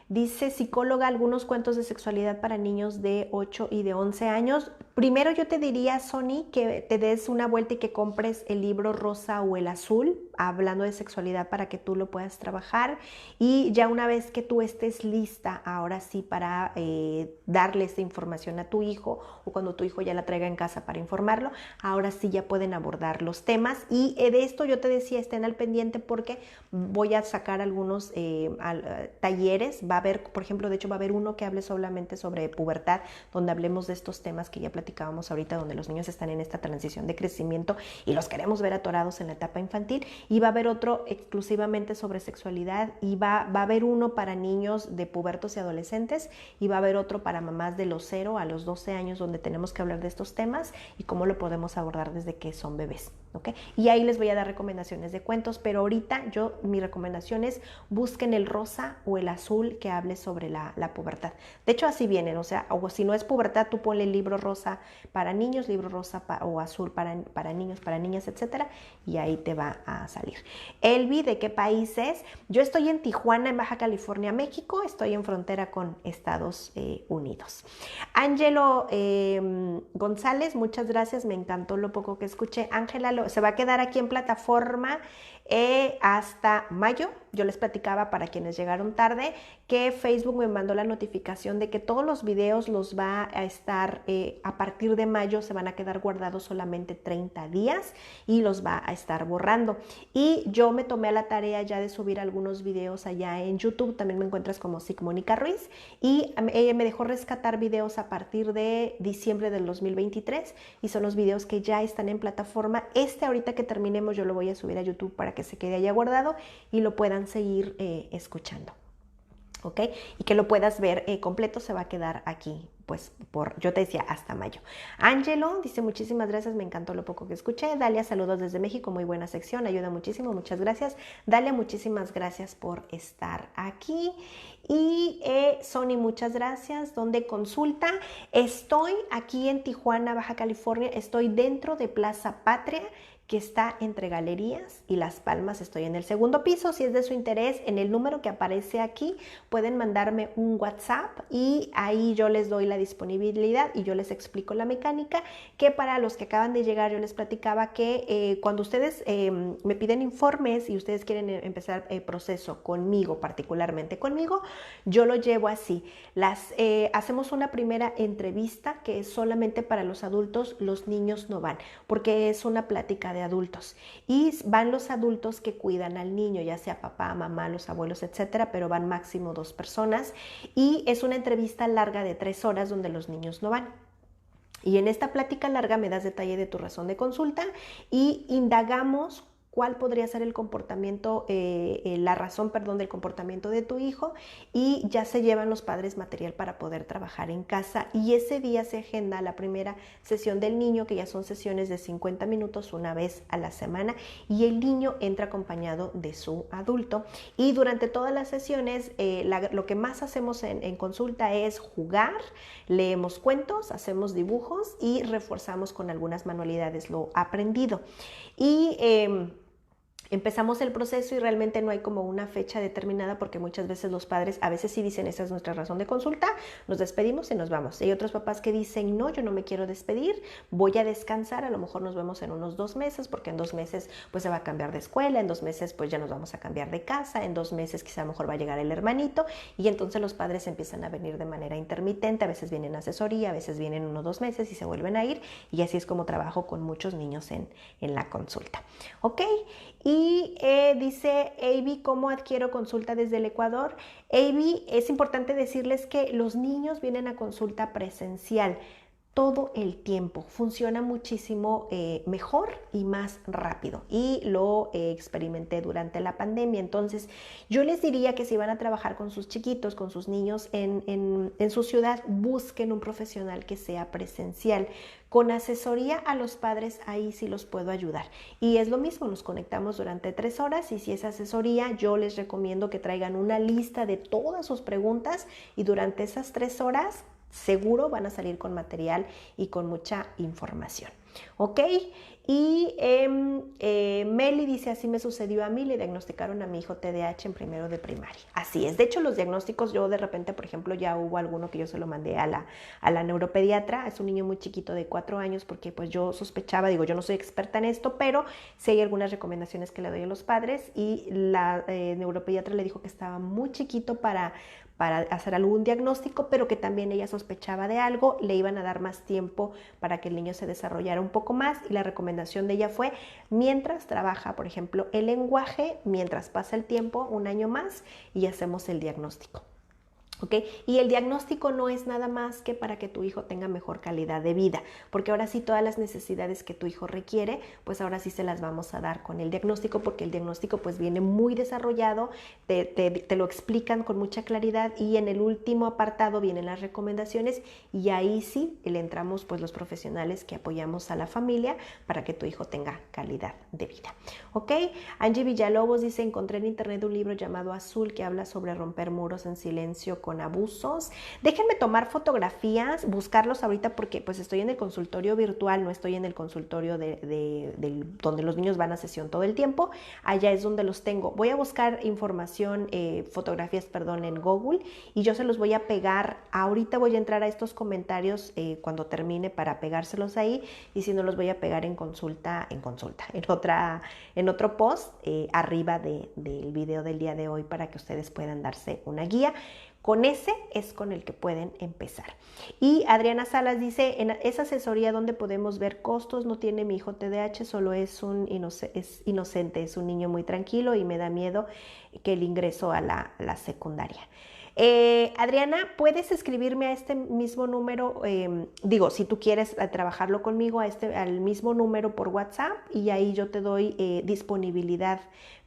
Dice psicóloga, algunos cuentos de sexualidad para niños de 8 y de 11 años. Primero yo te diría, Sony, que te des una vuelta y que compres el libro rosa o el azul, hablando de sexualidad para que tú lo puedas trabajar. Y ya una vez que tú estés lista, ahora sí, para darle esta información a tu hijo o cuando tu hijo ya la traiga en casa para informarlo, ahora sí ya pueden abordar los temas. Y de esto yo te decía, estén al pendiente porque voy a sacar algunos talleres. Va a haber, por ejemplo, de hecho va a haber uno que hable solamente sobre pubertad, donde hablemos de estos temas que ya platicábamos ahorita, donde los niños están en esta transición de crecimiento y los queremos ver atorados en la etapa infantil. Y va a haber otro exclusivamente sobre sexualidad y va a haber uno para niños de pubertos y adolescentes y va a haber otro para mamás de los 0 a los 12 años, donde tenemos que hablar de estos temas y cómo lo podemos abordar desde que son bebés. ¿Okay? Y ahí les voy a dar recomendaciones de cuentos, pero ahorita mi recomendación es busquen el rosa o el azul que hable sobre la pubertad. De hecho así vienen, o sea, o si no es pubertad, tú ponle libro rosa para niños, libro rosa o azul para niños, para niñas, etcétera, y ahí te va a salir. Elvi, ¿de qué país es? Yo estoy en Tijuana, en Baja California, México, estoy en frontera con Estados Unidos. Ángelo González, muchas gracias, me encantó lo poco que escuché. Ángela, se va a quedar aquí en plataforma hasta mayo. Yo les platicaba para quienes llegaron tarde que Facebook me mandó la notificación de que todos los videos los va a estar a partir de mayo, se van a quedar guardados solamente 30 días y los va a estar borrando. Y yo me tomé a la tarea ya de subir algunos videos allá en YouTube, también me encuentras como Mónica Ruiz, y ella me dejó rescatar videos a partir de diciembre del 2023 y son los videos que ya están en plataforma. Ahorita que terminemos yo lo voy a subir a YouTube para que se quede allá guardado y lo puedan seguir escuchando. ¿Ok? Y que lo puedas ver completo, se va a quedar aquí, pues yo te decía, hasta mayo. Ángelo dice, muchísimas gracias, me encantó lo poco que escuché. Dalia, saludos desde México, muy buena sección, ayuda muchísimo, muchas gracias. Dalia, muchísimas gracias por estar aquí. Y Sony, muchas gracias. ¿Dónde consulta? Estoy aquí en Tijuana, Baja California, estoy dentro de Plaza Patria, que está entre Galerías y Las Palmas. Estoy en el segundo piso. Si es de su interés, en el número que aparece aquí pueden mandarme un WhatsApp y ahí yo les doy la disponibilidad y yo les explico la mecánica, que para los que acaban de llegar yo les platicaba que cuando ustedes me piden informes y ustedes quieren empezar el proceso conmigo, particularmente conmigo, yo lo llevo así. Hacemos una primera entrevista que es solamente para los adultos, los niños no van, porque es una plática de adultos y van los adultos que cuidan al niño, ya sea papá, mamá, los abuelos, etcétera, pero van máximo 2 personas y es una entrevista larga de 3 horas donde los niños no van. Y en esta plática larga me das detalle de tu razón de consulta y indagamos cuál podría ser el comportamiento, la razón, perdón, del comportamiento de tu hijo, y ya se llevan los padres material para poder trabajar en casa, y ese día se agenda la primera sesión del niño, que ya son sesiones de 50 minutos una vez a la semana, y el niño entra acompañado de su adulto, y durante todas las sesiones lo que más hacemos en consulta es jugar, leemos cuentos, hacemos dibujos y reforzamos con algunas manualidades lo aprendido. Y empezamos el proceso y realmente no hay como una fecha determinada, porque muchas veces los padres a veces sí dicen esa es nuestra razón de consulta, nos despedimos y nos vamos. Y hay otros papás que dicen no, yo no me quiero despedir, voy a descansar, a lo mejor nos vemos en unos 2 meses, porque en 2 meses pues se va a cambiar de escuela, en 2 meses pues ya nos vamos a cambiar de casa, en 2 meses quizá a lo mejor va a llegar el hermanito, y entonces los padres empiezan a venir de manera intermitente, a veces vienen a asesoría, a veces vienen 1 o 2 meses y se vuelven a ir, y así es como trabajo con muchos niños en la consulta. ¿Ok? Y dice Avi, ¿cómo adquiero consulta desde el Ecuador? Avi, es importante decirles que los niños vienen a consulta presencial todo el tiempo, funciona muchísimo mejor y más rápido, y lo experimenté durante la pandemia. Entonces yo les diría que si van a trabajar con sus chiquitos, con sus niños en su ciudad, busquen un profesional que sea presencial. Con asesoría a los padres, ahí sí los puedo ayudar, y es lo mismo, nos conectamos durante 3 horas, y si es asesoría yo les recomiendo que traigan una lista de todas sus preguntas, y durante esas 3 horas seguro van a salir con material y con mucha información. ¿Ok? Y Meli dice, así me sucedió a mí, le diagnosticaron a mi hijo TDAH en primero de primaria. Así es, de hecho los diagnósticos, yo de repente, por ejemplo, ya hubo alguno que yo se lo mandé a la neuropediatra, es un niño muy chiquito de 4 años, porque pues yo sospechaba, digo, yo no soy experta en esto, pero sí hay algunas recomendaciones que le doy a los padres, y la neuropediatra le dijo que estaba muy chiquito para hacer algún diagnóstico, pero que también ella sospechaba de algo, le iban a dar más tiempo para que el niño se desarrollara un poco más, y la recomendación de ella fue, mientras trabaja, por ejemplo, el lenguaje, mientras pasa el tiempo, 1 año más, y hacemos el diagnóstico. ¿Okay? Y el diagnóstico no es nada más que para que tu hijo tenga mejor calidad de vida, porque ahora sí todas las necesidades que tu hijo requiere, pues ahora sí se las vamos a dar con el diagnóstico, porque el diagnóstico pues viene muy desarrollado, te lo explican con mucha claridad, y en el último apartado vienen las recomendaciones, y ahí sí le entramos pues los profesionales que apoyamos a la familia para que tu hijo tenga calidad de vida. ¿Ok? Angie Villalobos dice, encontré en internet un libro llamado Azul que habla sobre romper muros en silencio con abusos. Déjenme tomar fotografías, buscarlos ahorita, porque pues estoy en el consultorio virtual, no estoy en el consultorio donde los niños van a sesión todo el tiempo. Allá es donde los tengo. Voy a buscar información, fotografías, perdón, en Google, y yo se los voy a pegar. Ahorita voy a entrar a estos comentarios cuando termine para pegárselos ahí, y si no los voy a pegar en otro post arriba del video del día de hoy, para que ustedes puedan darse una guía. Con ese es con el que pueden empezar. Y Adriana Salas dice, en esa asesoría donde podemos ver costos, no tiene mi hijo TDAH, solo es inocente, es un niño muy tranquilo, y me da miedo que el ingreso a la secundaria. Adriana, puedes escribirme a este mismo número, si tú quieres trabajarlo conmigo, al mismo número por WhatsApp, y ahí yo te doy disponibilidad,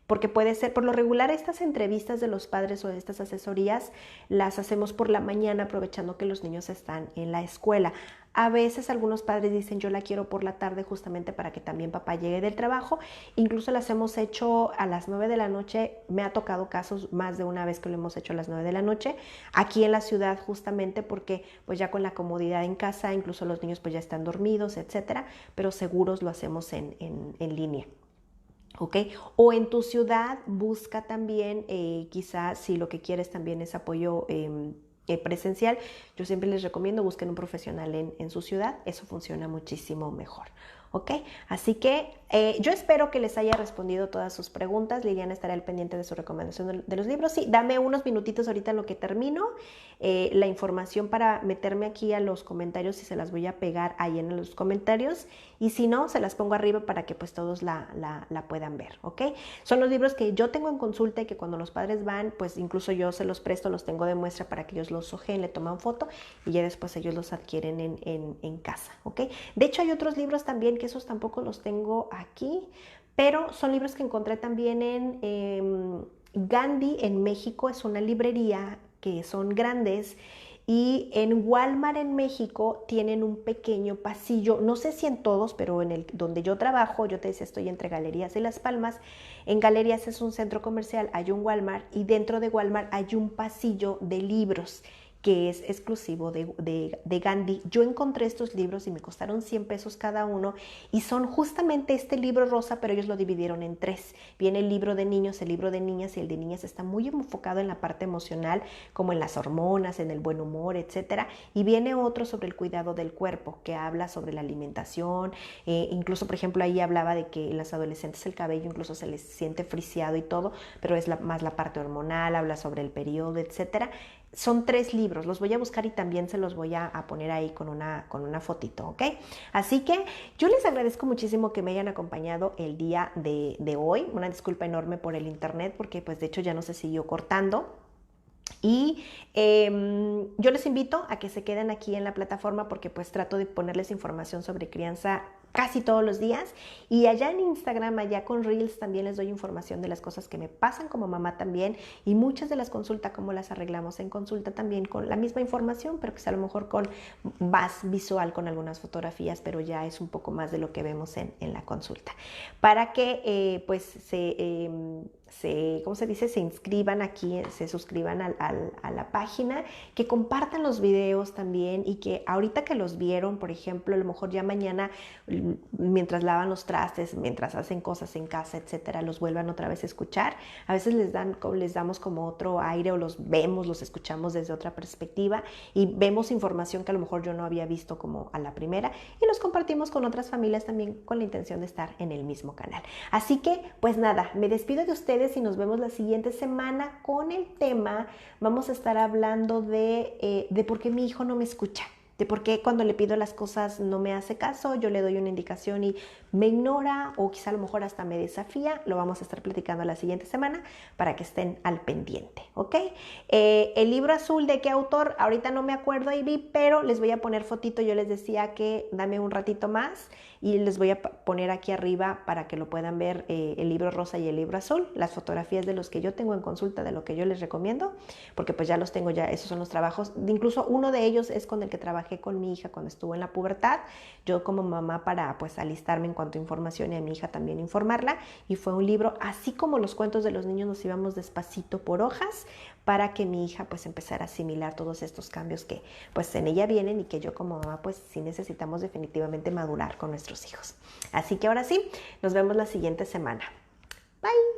porque puede ser, por lo regular, estas entrevistas de los padres o de estas asesorías las hacemos por la mañana, aprovechando que los niños están en la escuela. A veces algunos padres dicen, yo la quiero por la tarde, justamente para que también papá llegue del trabajo. Incluso las hemos hecho a las 9 de la noche. Me ha tocado casos más de una vez que lo hemos hecho a las 9 de la noche, aquí en la ciudad, justamente porque pues ya con la comodidad en casa, incluso los niños pues ya están dormidos, etcétera, pero seguros lo hacemos en línea. ¿Ok? O en tu ciudad busca también, quizás si lo que quieres también es apoyo presencial, yo siempre les recomiendo busquen un profesional en su ciudad, eso funciona muchísimo mejor. ¿Ok? Así que yo espero que les haya respondido todas sus preguntas. Liliana estará al pendiente de su recomendación de los libros. Sí, dame unos minutitos ahorita en lo que termino la información para meterme aquí a los comentarios, y se las voy a pegar ahí en los comentarios, y si no, se las pongo arriba para que pues todos la puedan ver. ¿Ok? Son los libros que yo tengo en consulta, y que cuando los padres van, pues incluso yo se los presto, los tengo de muestra para que ellos los ojeen, le toman foto, y ya después ellos los adquieren en casa. ¿Ok? De hecho hay otros libros también, que esos tampoco los tengo aquí, pero son libros que encontré también en Gandhi en México, es una librería que son grandes. Y en Walmart en México tienen un pequeño pasillo, no sé si en todos, pero en el donde yo trabajo, yo te decía, estoy entre Galerías y Las Palmas. En Galerías es un centro comercial, hay un Walmart y dentro de Walmart hay un pasillo de libros que es exclusivo de Gandhi. Yo encontré estos libros y me costaron 100 pesos cada uno y son justamente este libro rosa, pero ellos lo dividieron en tres. Viene el libro de niños, el libro de niñas, y el de niñas está muy enfocado en la parte emocional, como en las hormonas, en el buen humor, etcétera. Y viene otro sobre el cuidado del cuerpo, que habla sobre la alimentación. Incluso, por ejemplo, ahí hablaba de que en las adolescentes el cabello incluso se les siente friseado y todo, pero es más la parte hormonal, habla sobre el periodo, etcétera. Son 3 libros, los voy a buscar y también se los voy a poner ahí con una fotito, ¿ok? Así que yo les agradezco muchísimo que me hayan acompañado el día de hoy. Una disculpa enorme por el internet porque pues de hecho ya no se siguió cortando. Y yo les invito a que se queden aquí en la plataforma porque pues trato de ponerles información sobre crianza casi todos los días, y allá en Instagram, allá con Reels, también les doy información de las cosas que me pasan como mamá también, y muchas de las consultas, cómo las arreglamos en consulta también con la misma información, pero que sea a lo mejor con más visual, con algunas fotografías, pero ya es un poco más de lo que vemos en la consulta, para que pues ¿cómo se dice? Se inscriban aquí, se suscriban a la página, que compartan los videos también, y que ahorita que los vieron, por ejemplo, a lo mejor ya mañana, mientras lavan los trastes, mientras hacen cosas en casa, etcétera, los vuelvan otra vez a escuchar. A veces les damos como otro aire, o los vemos, los escuchamos desde otra perspectiva y vemos información que a lo mejor yo no había visto como a la primera, y los compartimos con otras familias también con la intención de estar en el mismo canal. Así que, pues nada, me despido de ustedes y nos vemos la siguiente semana con el tema. Vamos a estar hablando de por qué mi hijo no me escucha, de por qué cuando le pido las cosas no me hace caso, yo le doy una indicación y me ignora, o quizá a lo mejor hasta me desafía. Lo vamos a estar platicando la siguiente semana para que estén al pendiente, ¿ok? El libro azul, ¿de qué autor? Ahorita no me acuerdo, Ivy, pero les voy a poner fotito. Yo les decía que dame un ratito más y les voy a poner aquí arriba para que lo puedan ver, el libro rosa y el libro azul, las fotografías de los que yo tengo en consulta, de lo que yo les recomiendo, porque pues ya los tengo, ya esos son los trabajos. Incluso uno de ellos es con el que trabajé con mi hija cuando estuvo en la pubertad, yo como mamá, para pues alistarme en cuanto a información y a mi hija también informarla, y fue un libro, así como los cuentos de los niños, nos íbamos despacito por hojas para que mi hija pues empezara a asimilar todos estos cambios que pues en ella vienen, y que yo como mamá pues sí necesitamos definitivamente madurar con nuestros hijos. Así que ahora sí, nos vemos la siguiente semana. Bye.